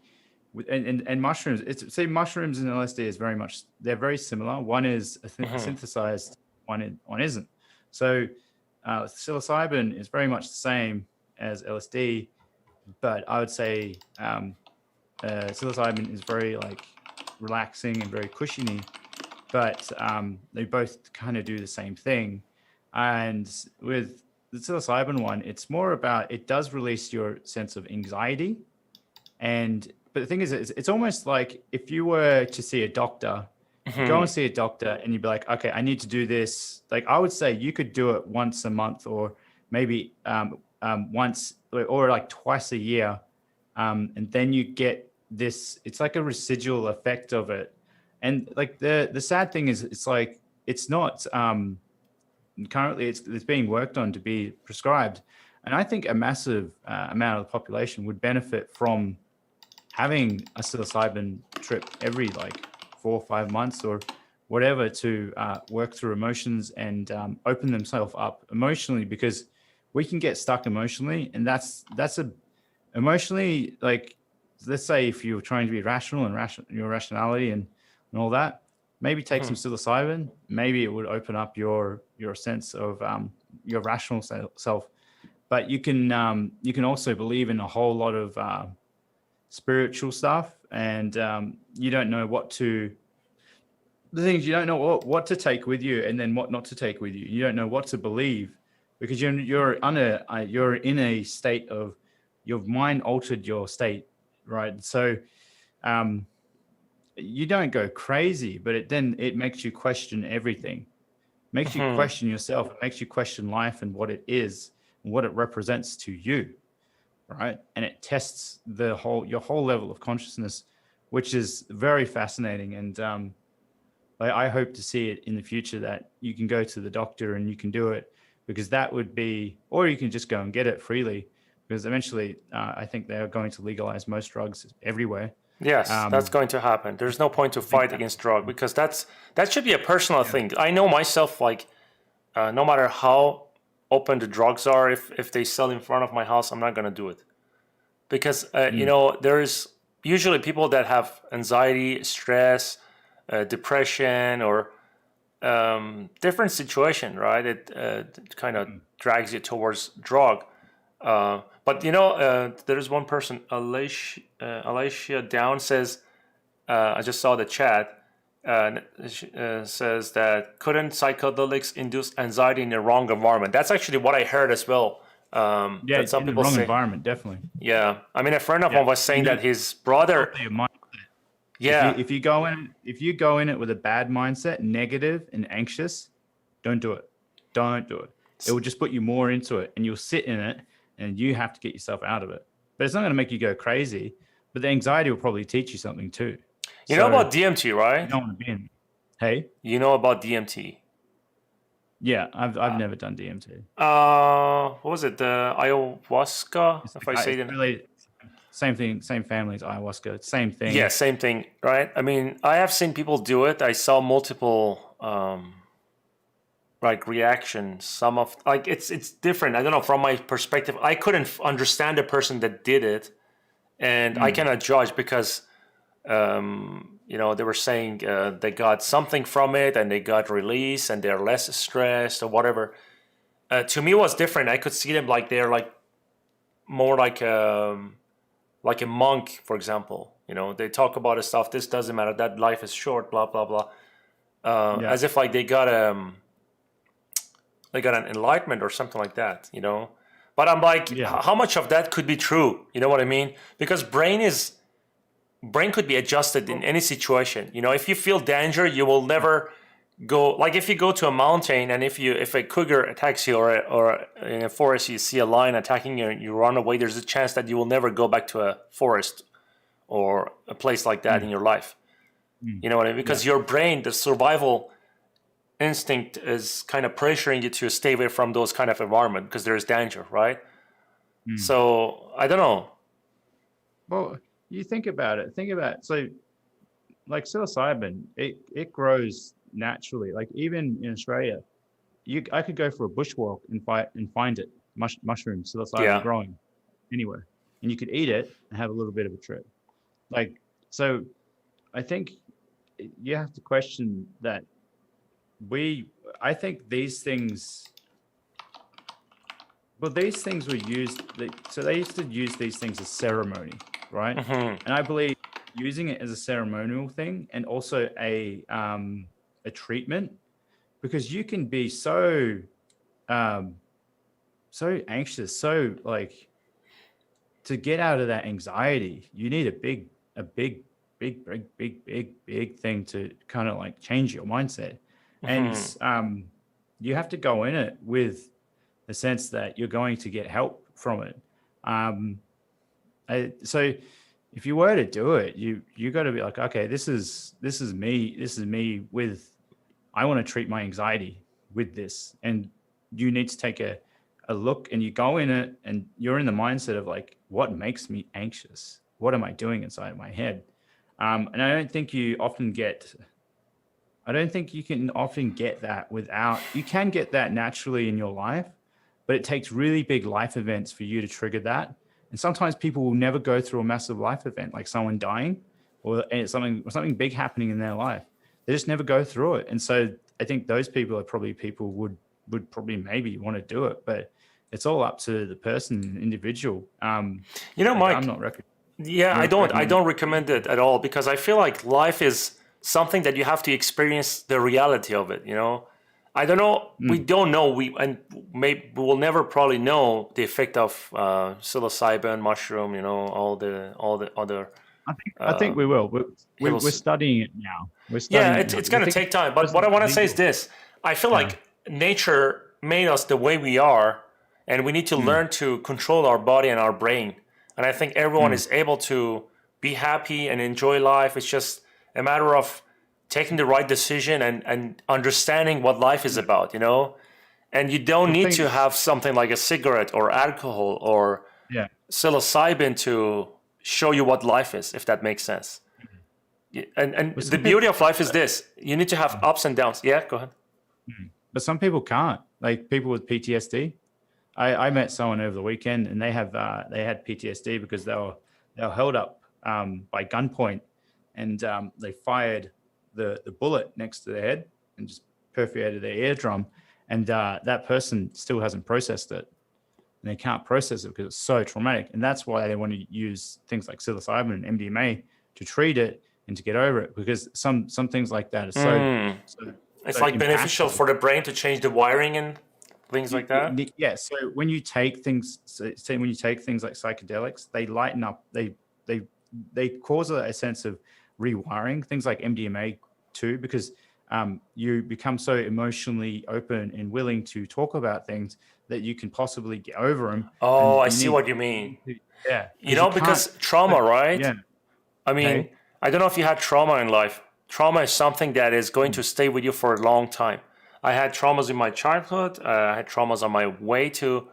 and mushrooms, mushrooms and LSD is they're very similar. One is synthesized, one isn't. So psilocybin is very much the same as LSD, but I would say psilocybin is very like relaxing and very cushiony, but they both kind of do the same thing. And with the psilocybin one, it's more about, it does release your sense of anxiety. But the thing is, it's almost like if you were to see a doctor, you go and see a doctor and you'd be like, okay, I need to do this. Like, I would say you could do it once a month, or maybe once or like twice a year. And then you get this, it's like a residual effect of it. And like the sad thing is, it's like, it's not, currently it's being worked on to be prescribed. And I think a massive amount of the population would benefit from having a psilocybin trip every like 4 or 5 months or whatever, to work through emotions and open themselves up emotionally, because we can get stuck emotionally. And that's emotionally, like, let's say if you're trying to be rational and your rationality and all that, maybe take some psilocybin. Maybe it would open up your sense of your rational self. But you can also believe in a whole lot of spiritual stuff, and you don't know you don't know what to take with you, and then what not to take with you. You don't know what to believe, because you're in a state of, your mind altered your state, right? So you don't go crazy, but it makes you question everything. Makes you question yourself. It makes you question life and what it is and what it represents to you, right? And it tests your whole level of consciousness, which is very fascinating. And I hope to see it in the future, that you can go to the doctor and you can do it, because that would be, or you can just go and get it freely, because eventually I think they're going to legalize most drugs everywhere. Yes, that's going to happen. There's no point to fight against drug, because that should be a personal thing. I know myself, like, no matter how open the drugs are, if they sell in front of my house, I'm not going to do it. Because, there's usually people that have anxiety, stress, depression, or different situation, right? It kind of drags you towards drug. But there is one person, Alicia Down says, I just saw the chat, says that couldn't psychedelics induce anxiety in the wrong environment? That's actually what I heard as well. That some in the people wrong say, environment, definitely. Yeah, I mean, a friend of mine was saying that his brother. Yeah. If you go in it with a bad mindset, negative and anxious, don't do it. Don't do it. It will just put you more into it, and you'll sit in it, and you have to get yourself out of it. But it's not going to make you go crazy. But the anxiety will probably teach you something too. You know about DMT, right? You don't want to be in. Hey. You know about DMT? Yeah, I've never done DMT. What was it? The ayahuasca, if I say it. Really, same thing, same family as ayahuasca, same thing. Yeah, same thing, right? I mean, I have seen people do it. I saw multiple like reactions. Some of, like, it's different. I don't know, from my perspective, I couldn't understand the person that did it, and I cannot judge, because they were saying they got something from it and they got release and they're less stressed or whatever. To me, it was different. I could see them like they're like more like a monk, for example. They talk about the stuff. This doesn't matter. That life is short. Blah blah blah. As if like they got an enlightenment or something like that. But I'm like, how much of that could be true? You know what I mean? Because brain could be adjusted in any situation. If you feel danger, you will never go. Like if you go to a mountain and if a cougar attacks you, or in a forest you see a lion attacking you and you run away, there's a chance that you will never go back to a forest or a place like that in your life. You know what I mean? Because your brain, the survival instinct, is kind of pressuring you to stay away from those kind of environment because there's danger, right? So I don't know. Well, you think about it. So, like psilocybin, it grows naturally. Like even in Australia, I could go for a bushwalk and find it. Mushroom psilocybin growing anywhere. and you could eat it and have a little bit of a trip. Like, so I think you have to question that I think these things, well, these things were used, so they used to use these things as ceremony, right? Mm-hmm. And I believe using it as a ceremonial thing and also a treatment, because you can be so um, so anxious, so like to get out of that anxiety, you need a big thing to kind of like change your mindset. And Mm-hmm. you have to go in it with the sense that you're going to get help from it. Um, so if you were to do it, you got to be like, okay, this is me with, I want to treat my anxiety with this, and you need to take a look, and you go in it, and you're in the mindset of like, what makes me anxious? What am I doing inside my head? And I don't think you can often get that without, you can get that naturally in your life, but it takes really big life events for you to trigger that. And sometimes people will never go through a massive life event, like someone dying or something big happening in their life. They just never go through it. And so I think those people are probably people would probably maybe want to do it, but it's all up to the person, individual. Like I'm Mike, not yeah, I recommending. don't recommend it at all because I feel like life is something that you have to experience the reality of it. I don't know. We Mm. don't know. We will never probably know the effect of psilocybin, mushroom. All the other I think we will. We're hills. studying it now. We're Yeah, studying it now. it's The gonna thing take time. But what I wasn't want to say is illegal. this: I feel Yeah. like nature made us the way we are, and we need to Mm. learn to control our body and our brain. And I think everyone Mm. is able to be happy and enjoy life. It's just a matter of taking the right decision and understanding what life is about. And you don't The need thing to is, have something like a cigarette or alcohol or yeah. psilocybin to show you what life is, if that makes sense. And But the some people, beauty of life is this: you need to have ups and downs. Yeah, go ahead. but some people can't. Like people with PTSD. I met someone over the weekend, and they had PTSD because they were held up by gunpoint, and they fired the bullet next to their head and just perforated their eardrum, and that person still hasn't processed it, and they can't process it because it's so traumatic, and that's why they want to use things like psilocybin and MDMA to treat it and to get over it, because some things like that are Mm. so It's so like beneficial impactful. for the brain to change the wiring and things like that. Yeah. So when you take things, say when you take things like psychedelics, they lighten up. They they cause a sense of rewiring. Things like MDMA too, because you become so emotionally open and willing to talk about things that you can possibly get over them. Oh, And I you see need, what you mean. yeah, because you can't. Because trauma, right? Yeah. I mean, Okay. I don't know if you had trauma in life. Trauma is something that is going to stay with you for a long time. I had traumas in my childhood. I had traumas on my way to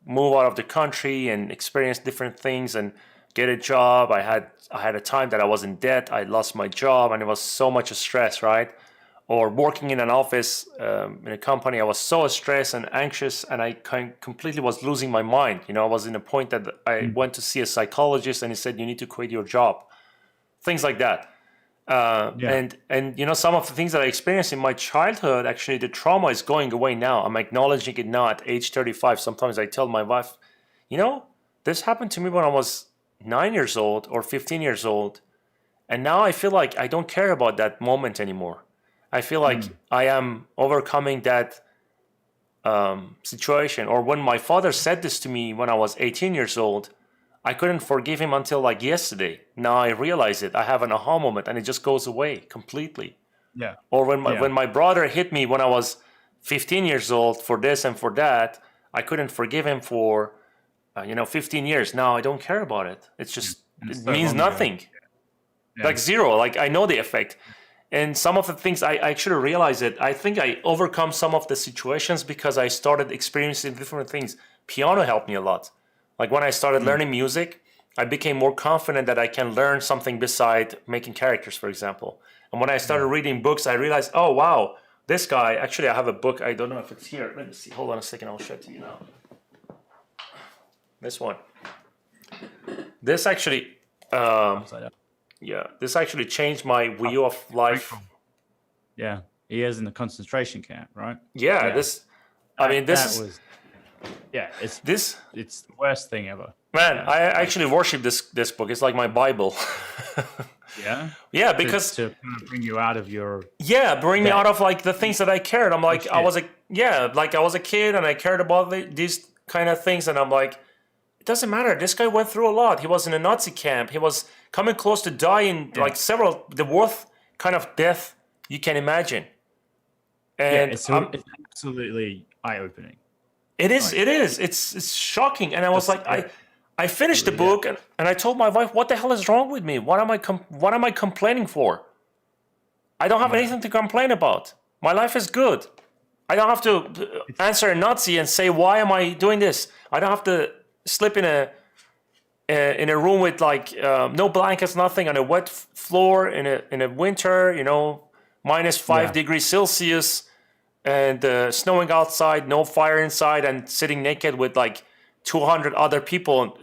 move out of the country and experience different things and get a job. I had a time that I was in debt. I lost my job, and it was so much stress, right? Or working in an office in a company, I was so stressed and anxious, and I completely was losing my mind. I was in a point that I Mm. went to see a psychologist, and he said you need to quit your job. Things like that. Yeah. And some of the things that I experienced in my childhood, actually the trauma is going away now. I'm acknowledging it now at age 35. Sometimes I tell my wife, you know, this happened to me when I was 9 years old or 15 years old, and now I feel like I don't care about that moment anymore. I feel like Mm. I am overcoming that situation. Or when my father said this to me when I was 18 years old, I couldn't forgive him until like yesterday. Now I realize it. I have an aha moment, and it just goes away completely. Yeah. Or when my, Yeah. when my brother hit me when I was 15 years old for this and for that, I couldn't forgive him for 15 years. Now I don't care about it. Yeah. And It it's so means long ago. nothing. Yeah. Like zero. Like I know the effect. And some of the things I actually realized it. I think I overcome some of the situations because I started experiencing different things. Piano helped me a lot. Like when I started Mm. learning music, I became more confident that I can learn something beside making characters, for example. And when I started Yeah. reading books, I realized, oh wow, this guy. Actually, I have a book. I don't know if it's here. Let me see. Hold on a second. I'll show it to you now. This one. This actually, Upside down. yeah, this actually changed my view of life. Yeah, he is in the concentration camp, right? Yeah, Yeah. this. I mean, That this is was, yeah, this. it's the worst thing ever. Man, Yeah, I like, actually worship this book. It's like my Bible. yeah, Yeah, to, because to kind of bring you out of your bring me that out of like the things that I cared. I'm like, I shit. was I was a kid and I cared about these kind of things, and I'm like, it doesn't matter. This guy went through a lot. He was in a Nazi camp. He was coming close to dying, Yeah. like the worst kind of death you can imagine. Yeah, And it's absolutely eye-opening. it is, it's shocking. And I was like, I finished the book and I told my wife, what the hell is wrong with me? What am I complaining for? I don't have anything to complain about. My life is good. I don't have to answer a Nazi and say, why am I doing this? I don't have to sleep in a room with like no blankets, nothing, on a wet floor in a winter, minus 5 degrees Celsius, and snowing outside, no fire inside, and sitting naked with like 200 other people,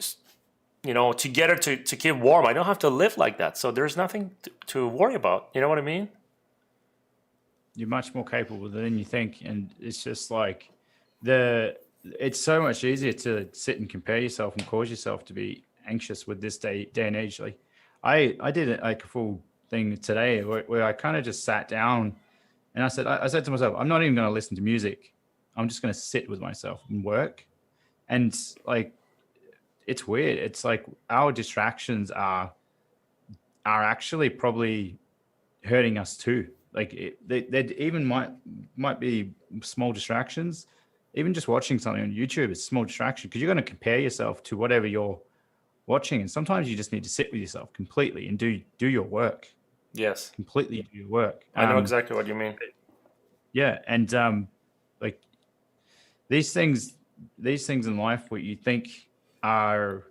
together to keep warm. I don't have to live like that. So there's nothing to worry about. You know what I mean? You're much more capable than you think, and it's just like it's so much easier to sit and compare yourself and cause yourself to be anxious with this day and age. Like I did like a full thing today where I kind of just sat down and I said to myself, I'm not even going to listen to music. I'm just going to sit with myself and work. And like, it's weird. It's like our distractions are actually probably hurting us too. Like they even might be small distractions. Even just watching something on YouTube is a small distraction because you're going to compare yourself to whatever you're watching. And sometimes you just need to sit with yourself completely and do your work. Yes. Completely do your work. I know exactly what you mean. Yeah. And like these things in life what you think are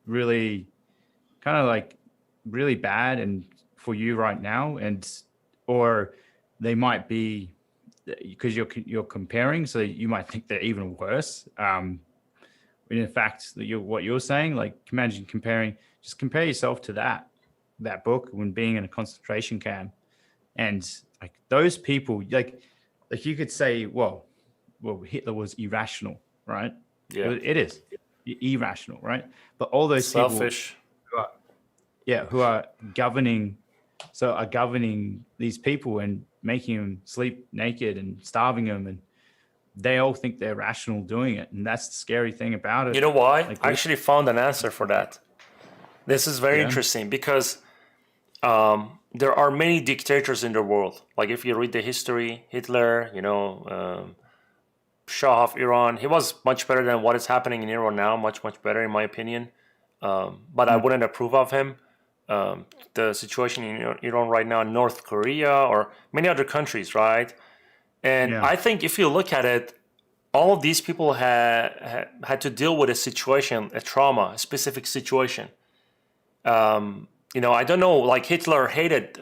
really kind of like really bad and for you right now, or they might be because you're comparing, so you might think they're even worse. When in fact, what you're saying, like imagine just compare yourself to that book when being in a concentration camp, and like those people, like you could say, well, Hitler was irrational, right? Yeah. It is irrational, right? But all those selfish people, who are governing these people and making them sleep naked and starving them, and they all think they're rational doing it, and that's the scary thing about it. You know why? Like, I actually found an answer for that. This is very interesting because there are many dictators in the world. Like if you read the history, Hitler, Shah of Iran, he was much better than what is happening in Iran now, much better in my opinion. But I wouldn't approve of him. The situation in Iran right now, in North Korea or many other countries, right? And I think if you look at it, all of these people had to deal with a situation, a trauma, a specific situation. I don't know, like Hitler hated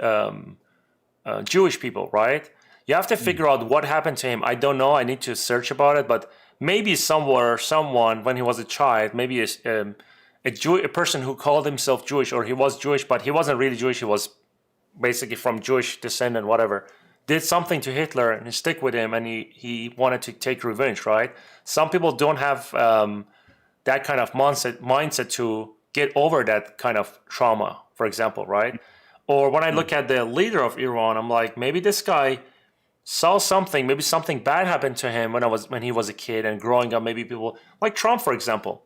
Jewish people, right? You have to figure out what happened to him. I don't know. I need to search about it, but maybe someone, when he was a child, maybe a person who called himself Jewish, or he was Jewish, but he wasn't really Jewish. He was basically from Jewish descent and whatever, did something to Hitler and he stick with him, and he wanted to take revenge, right? Some people don't have that kind of mindset to get over that kind of trauma, for example, right? Or when I look at the leader of Iran, I'm like, maybe this guy saw something, maybe something bad happened to him when he was a kid and growing up. Maybe people like Trump, for example.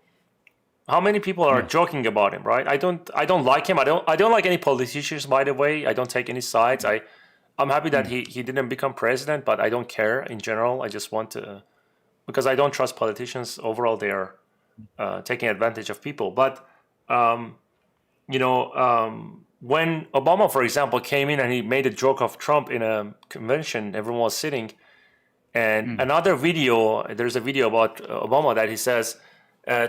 How many people are joking about him, right? I don't like him. I don't like any politicians, by the way. I don't take any sides. I'm happy that he didn't become president, but I don't care in general. I just want to, because I don't trust politicians. Overall, they are taking advantage of people. But when Obama, for example, came in and he made a joke of Trump in a convention, everyone was sitting. And there's a video about Obama that he says,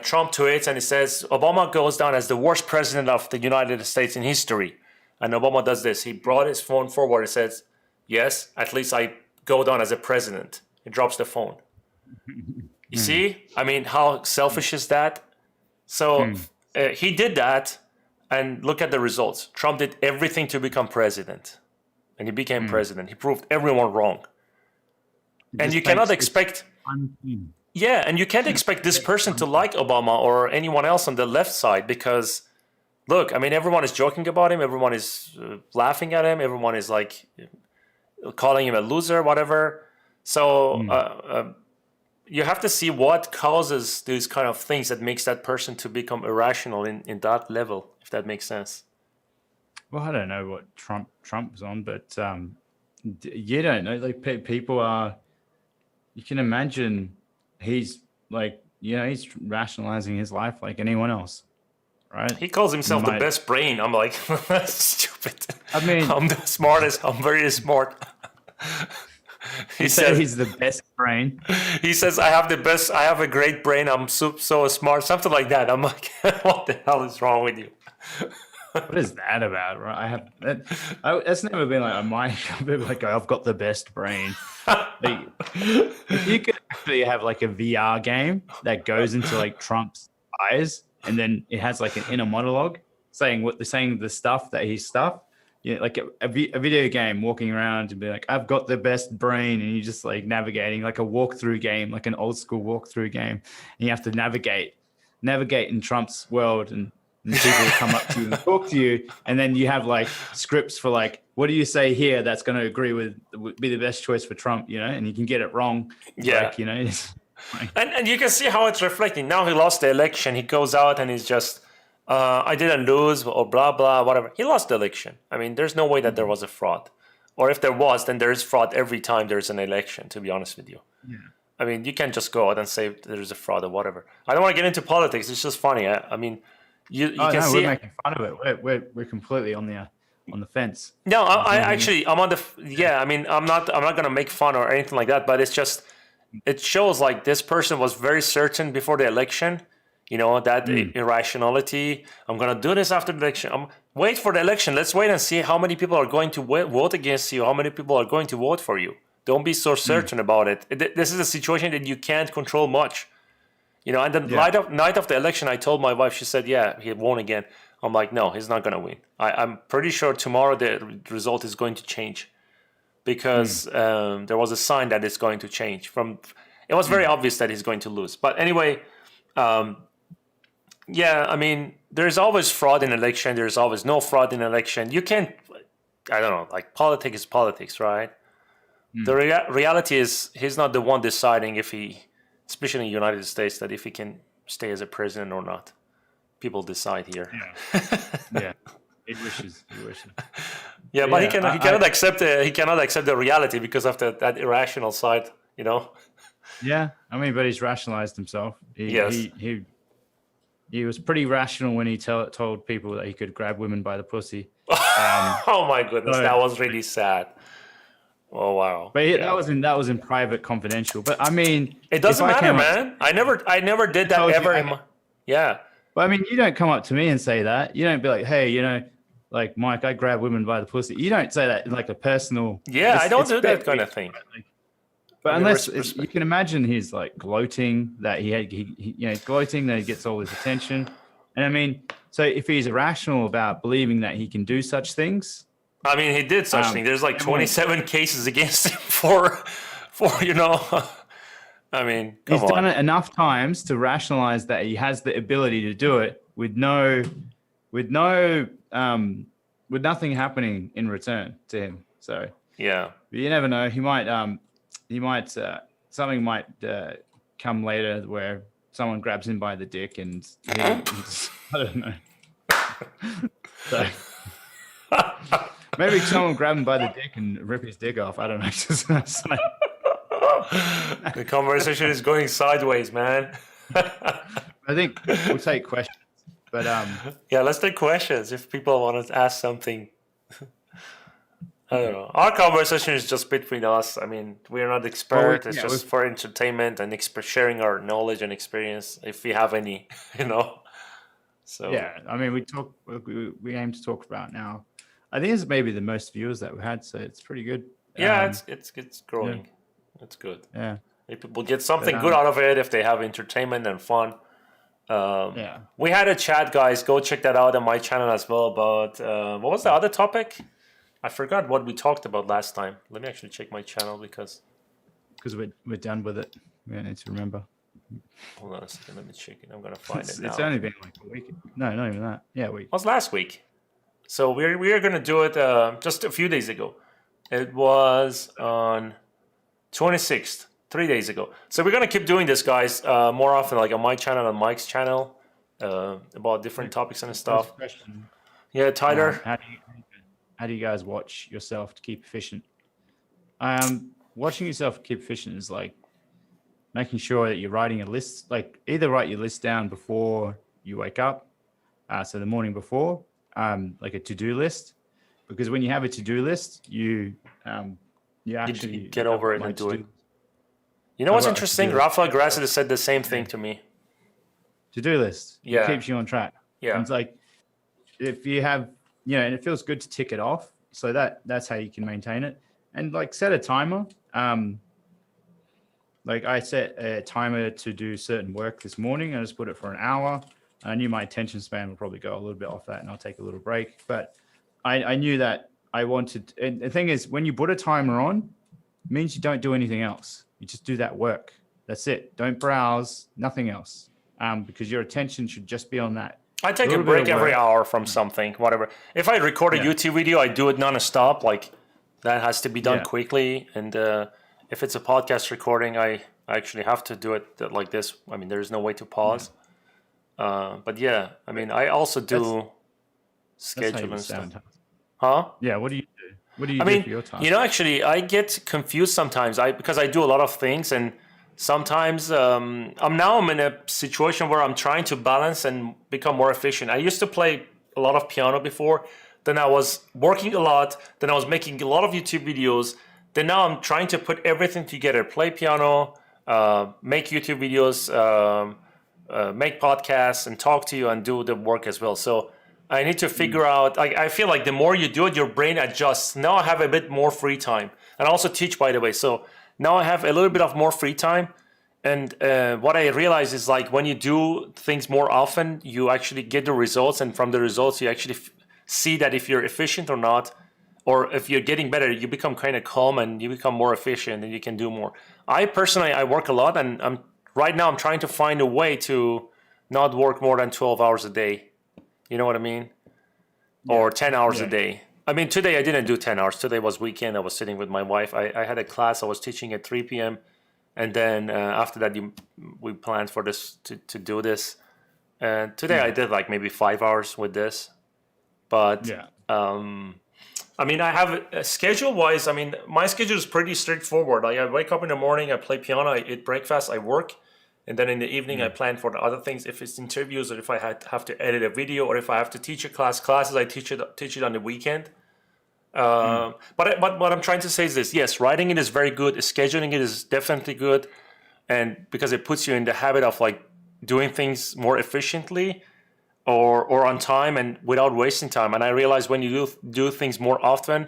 Trump tweets and he says, Obama goes down as the worst president of the United States in history. And Obama does this. He brought his phone forward and says, yes, at least I go down as a president. He drops the phone. You see? I mean, how selfish is that? So Hmm. he did that, and look at the results. Trump did everything to become president, and he became Hmm. president. He proved everyone wrong. It And you just cannot takes it's expect, un- yeah, and you can't expect this takes person to one. like Obama or anyone else on the left side because, look, I mean, everyone is joking about him, everyone is laughing at him, everyone is like calling him a loser, whatever. So Hmm. you have to see what causes these kind of things that makes that person to become irrational in that level, if that makes sense. Well, I don't know what Trump's on, but you don't know. Like people are. You can imagine he's like he's rationalizing his life like anyone else, right? He calls He himself the might. best brain. I'm like, that's stupid. I mean, I'm the smartest. I'm very smart. He he said says, he's the best brain. he says, I have the best. I have a great brain. I'm so smart. Something like that. I'm like, what the hell is wrong with you? What is that about, right? I have that. That's never been like a mind. I've been like, I've got the best brain. Like, if you could actually have like a VR game that goes into like Trump's eyes, and then it has like an inner monologue saying the stuff that he's stuff. Like a video game, walking around and be like, I've got the best brain, and you're just like navigating like a walkthrough game, like an old school walkthrough game, and you have to navigate in Trump's world, and people will come up to you and talk to you, and then you have like scripts for like, what do you say here that's going to agree with be the best choice for Trump, and you can get it wrong. Yeah. Like, it's like, And you can see how it's reflecting. Now he lost the election. He goes out and he's just, I didn't lose or blah, blah, whatever. He lost the election. I mean, there's no way that there was a fraud. Or if there was, then there's fraud every time there's an election, to be honest with you. yeah. I mean, you can't just go out and say there's a fraud or whatever. I don't want to get into politics. It's just funny. I mean, you Oh can no, see. we're making fun of it. We're completely on the fence. No, There's I nothing. actually, I'm on the, yeah, I mean, I'm not going to make fun or anything like that, but it's just, it shows like this person was very certain before the election, that irrationality. I'm going to do this after the election. Wait for the election. Let's wait and see how many people are going to vote against you, how many people are going to vote for you. Don't be so certain about it. This is a situation that you can't control much. And the Yeah. night of the election, I told my wife, she said, yeah, he won again. I'm like, no, he's not going to win. I'm pretty sure tomorrow the result is going to change because there was a sign that it's going to change. It was very obvious that he's going to lose. But anyway, yeah, I mean, there's always fraud in election. There's always no fraud in election. You can't, I don't know, like politics is politics, right? The reality is he's not the one deciding if he, especially in the United States, that if he can stay as a president or not. People decide here. Yeah. He wishes. Yeah, but Yeah, he cannot accept the reality because of that irrational side. yeah. I mean, but he's rationalized himself. Yes. He was pretty rational when he told people that he could grab women by the pussy. Oh my goodness, so- that was really sad. Oh wow. But Yeah. that was in private, confidential. But I mean, It doesn't if I matter, came up, man. I never did that told you ever. I- Yeah. but I mean, you don't come up to me and say that. You don't be like, hey, like Mike, I grab women by the pussy. You don't say that in like a personal. Yeah, I don't it's do a bit that kind of weird, thing. right? Like, but I mean, unless respect. you can imagine he's like gloating that he gloating that he gets all this attention, and I mean, so if he's irrational about believing that he can do such things, I mean, he did such thing. There's like everyone- 27 cases against him for I mean, come he's on. done it enough times to rationalize that he has the ability to do it with nothing happening in return to him. So Yeah. you never know. He might something might come later where someone grabs him by the dick and I don't know. So maybe someone grab him by the dick and rip his dick off. I don't know. Just like, The conversation is going sideways, man. I think we'll take questions, but Yeah, let's take questions if people want to ask something. I don't know. Our conversation is just between us. I mean, we're not experts. It's just for entertainment and sharing our knowledge and experience, if we have any, So yeah, I mean, we aim to talk about now. I think it's maybe the most viewers that we had, so it's pretty good. yeah, it's growing. It's good. Yeah. If people get something good out of it, if they have entertainment and fun, Yeah. We had a chat, guys. Go check that out on my channel as well. But what was the other topic? I forgot what we talked about last time. Let me actually check my channel because we're done with it. We need to remember. hold on a second. Let me check it. I'm gonna find it now. It's only been like a week. No, not even that. Yeah, a week. It was last week. So we're gonna do it just a few days ago. It was on 26th, 3 days ago. So we're gonna keep doing this, guys, more often, like on my channel and Mike's channel, about different topics and stuff. Question. Yeah, Tyler. How do you guys watch yourself to keep efficient? Watching yourself to keep efficient is like making sure that you're writing a list. Like either write your list down before you wake up, so the morning before, like a to-do list. Because when you have a to-do list, you actually get over it and do it. You know what's interesting? Rafa Grasset said the same thing to me. To-do list. Yeah. It keeps you on track. Yeah. And it's like if you have, and it feels good to tick it off. So that's how you can maintain it. And like set a timer. Like I set a timer to do certain work this morning. I just put it for an hour. I knew my attention span would probably go a little bit off that and I'll take a little break. But I knew that I wanted, and the thing is, when you put a timer on, it means you don't do anything else. You just do that work. That's it. Don't browse, nothing else. Because your attention should just be on that. I take a break every hour from something, whatever. If I record a YouTube video, I do it non-stop. Like that has to be done quickly. And if it's a podcast recording, I actually have to do it like this. I mean, there's no way to pause. But yeah, I mean, I also do schedule and stuff. Huh? Yeah. What do you do? What do you do for your time? Actually, I get confused sometimes. Because I do a lot of things, and sometimes I'm in a situation where I'm trying to balance and become more efficient. I used to play a lot of piano before. Then I was working a lot. Then I was making a lot of YouTube videos. Then now I'm trying to put everything together: play piano, make YouTube videos, make podcasts, and talk to you and do the work as well. So I need to figure out, I feel like the more you do it, your brain adjusts. Now I have a bit more free time. And I also teach, by the way. So now I have a little bit of more free time. And what I realize is like when you do things more often, you actually get the results. And from the results, you actually see that if you're efficient or not, or if you're getting better, you become kind of calm and you become more efficient and you can do more. I personally, I work a lot, and right now I'm trying to find a way to not work more than 12 hours a day. You know what I mean? Or 10 hours a day. I mean, today I didn't do 10 hours. Today was weekend. I was sitting with my wife. I had a class I was teaching at 3 p.m. And then after that, we planned for this to do this. And today I did like maybe 5 hours with this. But, I mean, I have schedule-wise, I mean, my schedule is pretty straightforward. Like I wake up in the morning, I play piano, I eat breakfast, I work. And then in the evening, I plan for the other things. If it's interviews, or if I have to edit a video, or if I have to teach a classes, I teach it on the weekend. But what I'm trying to say is this: yes, writing it is very good. Scheduling it is definitely good, and because it puts you in the habit of like doing things more efficiently, or on time and without wasting time. And I realize when you do things more often,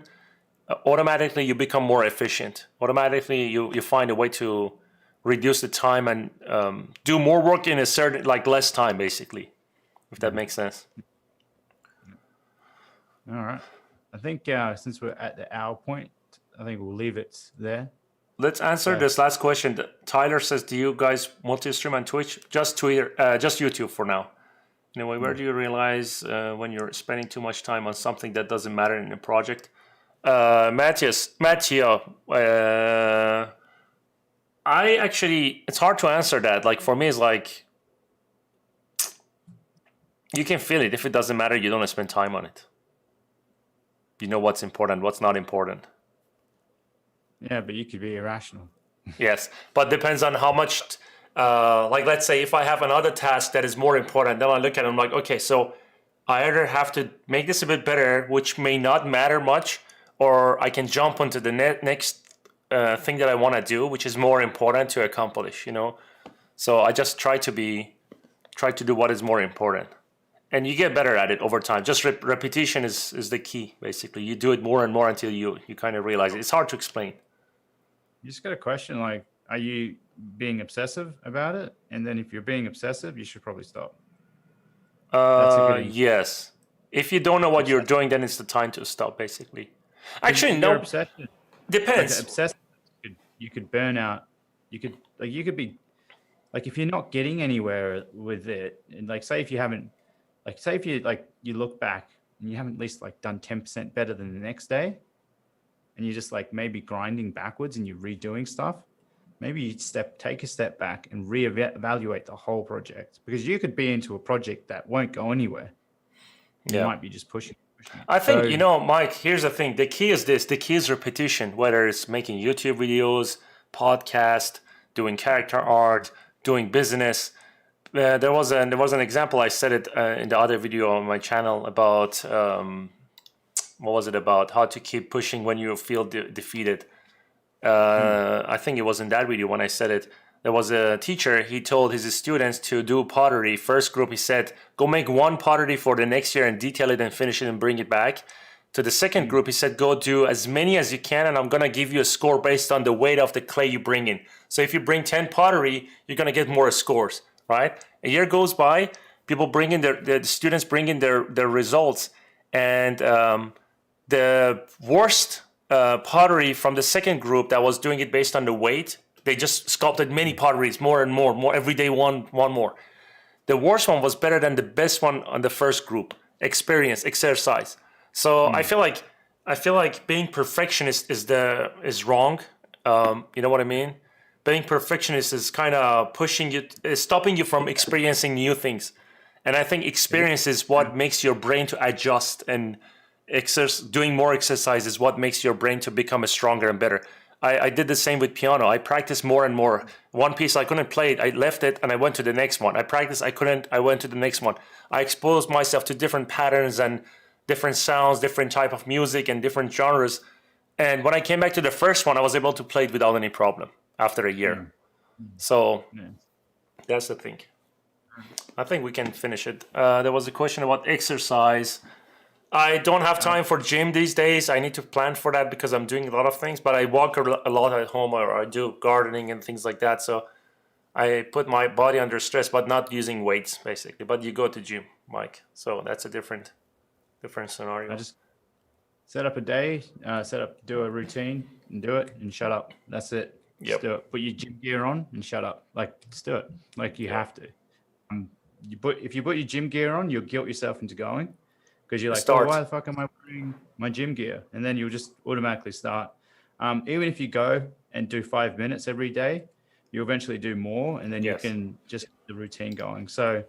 automatically you become more efficient. Automatically, you find a way to reduce the time and do more work in a certain, like less time, basically, if that makes sense. All right. I think since we're at the hour point, I think we'll leave it there. Let's answer this last question. Tyler says, do you guys multi-stream on Twitch? Just Twitter, just YouTube for now. Anyway, where do you realize when you're spending too much time on something that doesn't matter in a project? Matthew, I actually, it's hard to answer that. Like for me, it's like, you can feel it. If it doesn't matter, you don't spend time on it. You know what's important, what's not important. Yeah, but you could be irrational. Yes, but depends on how much, like let's say if I have another task that is more important, then I look at it and I'm like, okay, so I either have to make this a bit better, which may not matter much, or I can jump onto the next thing that I want to do, which is more important to accomplish, you know. So I just try to do what is more important, and you get better at it over time. Just repetition is the key. Basically, you do it more and more until you kind of realize it. It's hard to explain. You just got a question like, are you being obsessive about it? And then if you're being obsessive, you should probably stop. That's a good Yes. If you don't know what you're obsession. doing, then it's the time to stop, basically. Actually, Your no. obsession, like Depends. obsessive, you could burn out. You could be like, if you're not getting anywhere with it, and like say if you haven't, like say if you like you look back and you haven't at least like done 10% better than the next day, and you're just like maybe grinding backwards and you're redoing stuff, maybe you take a step back and reevaluate the whole project, because you could be into a project that won't go anywhere. You Yeah. might be just pushing. I think, So, Mike, here's the thing. The key is this. The key is repetition, whether it's making YouTube videos, podcast, doing character art, doing business. There was an example. I said it in the other video on my channel about what was it about? How to keep pushing when you feel defeated. I think it was in that video when I said it. There was a teacher, he told his students to do pottery. First group, he said, go make one pottery for the next year and detail it and finish it and bring it back. To the second group, he said, go do as many as you can, and I'm going to give you a score based on the weight of the clay you bring in. So if you bring 10 pottery, you're going to get more scores, right? A year goes by, people bring in the students bring in their results, and the worst pottery from the second group that was doing it based on the weight, they just sculpted many potteries, more and more every day, one more. The worst one was better than the best one on the first group. Experience, exercise. So I feel like being perfectionist is wrong. You know what I mean? Being perfectionist is kind of pushing you, is stopping you from experiencing new things. And I think experience is what makes your brain to adjust, and doing more exercise is what makes your brain to become stronger and better. I did the same with piano. I practiced more and more. One piece I couldn't play it, I left it and I went to the next one. I practiced, I couldn't, I went to the next one. I exposed myself to different patterns and different sounds, different type of music and different genres. And when I came back to the first one, I was able to play it without any problem after a year. So that's the thing. I think we can finish it. There was a question about exercise. I don't have time for gym these days. I need to plan for that because I'm doing a lot of things, but I walk a lot at home, or I do gardening and things like that. So I put my body under stress, but not using weights basically. But you go to gym, Mike. So that's a different scenario. I just set up a day, do a routine and do it and shut up. That's it. Just do it. Put your gym gear on and shut up. Like, just do it. Like, you have to. If you put your gym gear on, you'll guilt yourself into going. Because you're like, oh, why the fuck am I wearing my gym gear? And then you'll just automatically start. Even if you go and do 5 minutes every day, you eventually do more, and then you can just get the routine going. So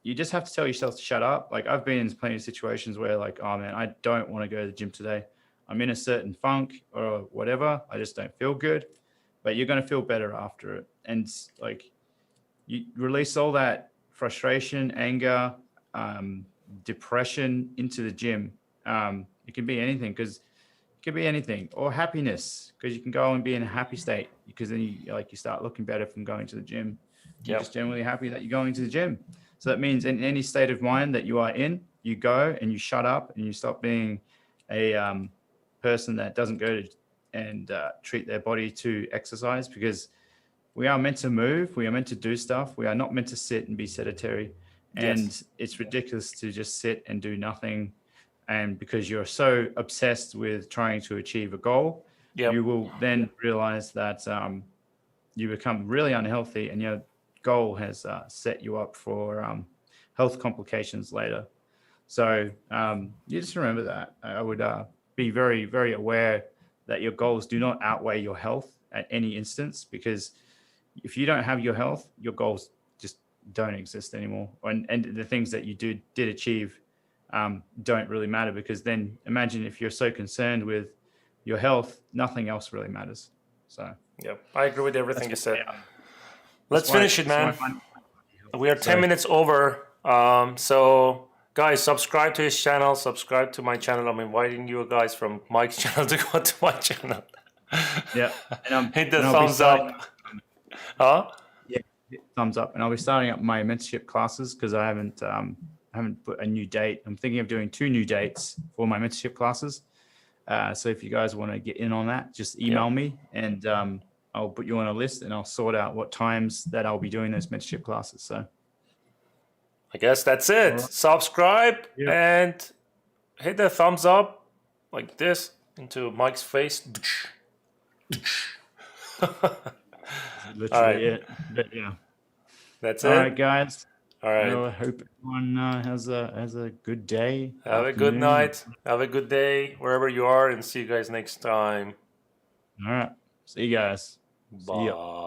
you just have to tell yourself to shut up. Like, I've been in plenty of situations where, like, oh man, I don't want to go to the gym today. I'm in a certain funk or whatever. I just don't feel good. But you're going to feel better after it. And like, you release all that frustration, anger, depression into the gym. It can be anything, because it can be anything, or happiness, because you can go and be in a happy state, because then you start looking better from going to the gym. You're just generally happy that you're going to the gym. So that means in any state of mind that you are in, you go and you shut up and you stop being a person that doesn't go to and treat their body to exercise, because we are meant to move. We are meant to do stuff. We are not meant to sit and be sedentary. And it's ridiculous to just sit and do nothing. And because you're so obsessed with trying to achieve a goal, you will then realize that you become really unhealthy, and your goal has set you up for health complications later. So you just remember that. I would be very, very aware that your goals do not outweigh your health at any instance, because if you don't have your health, your goals just don't exist anymore. And the things that you did achieve don't really matter, because then imagine if you're so concerned with your health, nothing else really matters. So I agree with everything you said. Let's finish it, man. We are 10 minutes over. So guys, subscribe to his channel, subscribe to my channel. I'm inviting you guys from Mike's channel to go to my channel. And hit the thumbs up. Thumbs up. And I'll be starting up my mentorship classes, because I haven't put a new date. I'm thinking of doing 2 new dates for my mentorship classes. So if you guys want to get in on that, just email me, and I'll put you on a list and I'll sort out what times that I'll be doing those mentorship classes. So I guess that's it. All right. Subscribe Yep. and hit the thumbs up like this into Mike's face. Literally All right. it. But yeah. That's All it. right, guys. All right. Well, I hope everyone has a good day. Have a good afternoon. night. Have a good day wherever you are, and see you guys next time. All right. See you guys. See ya. Bye.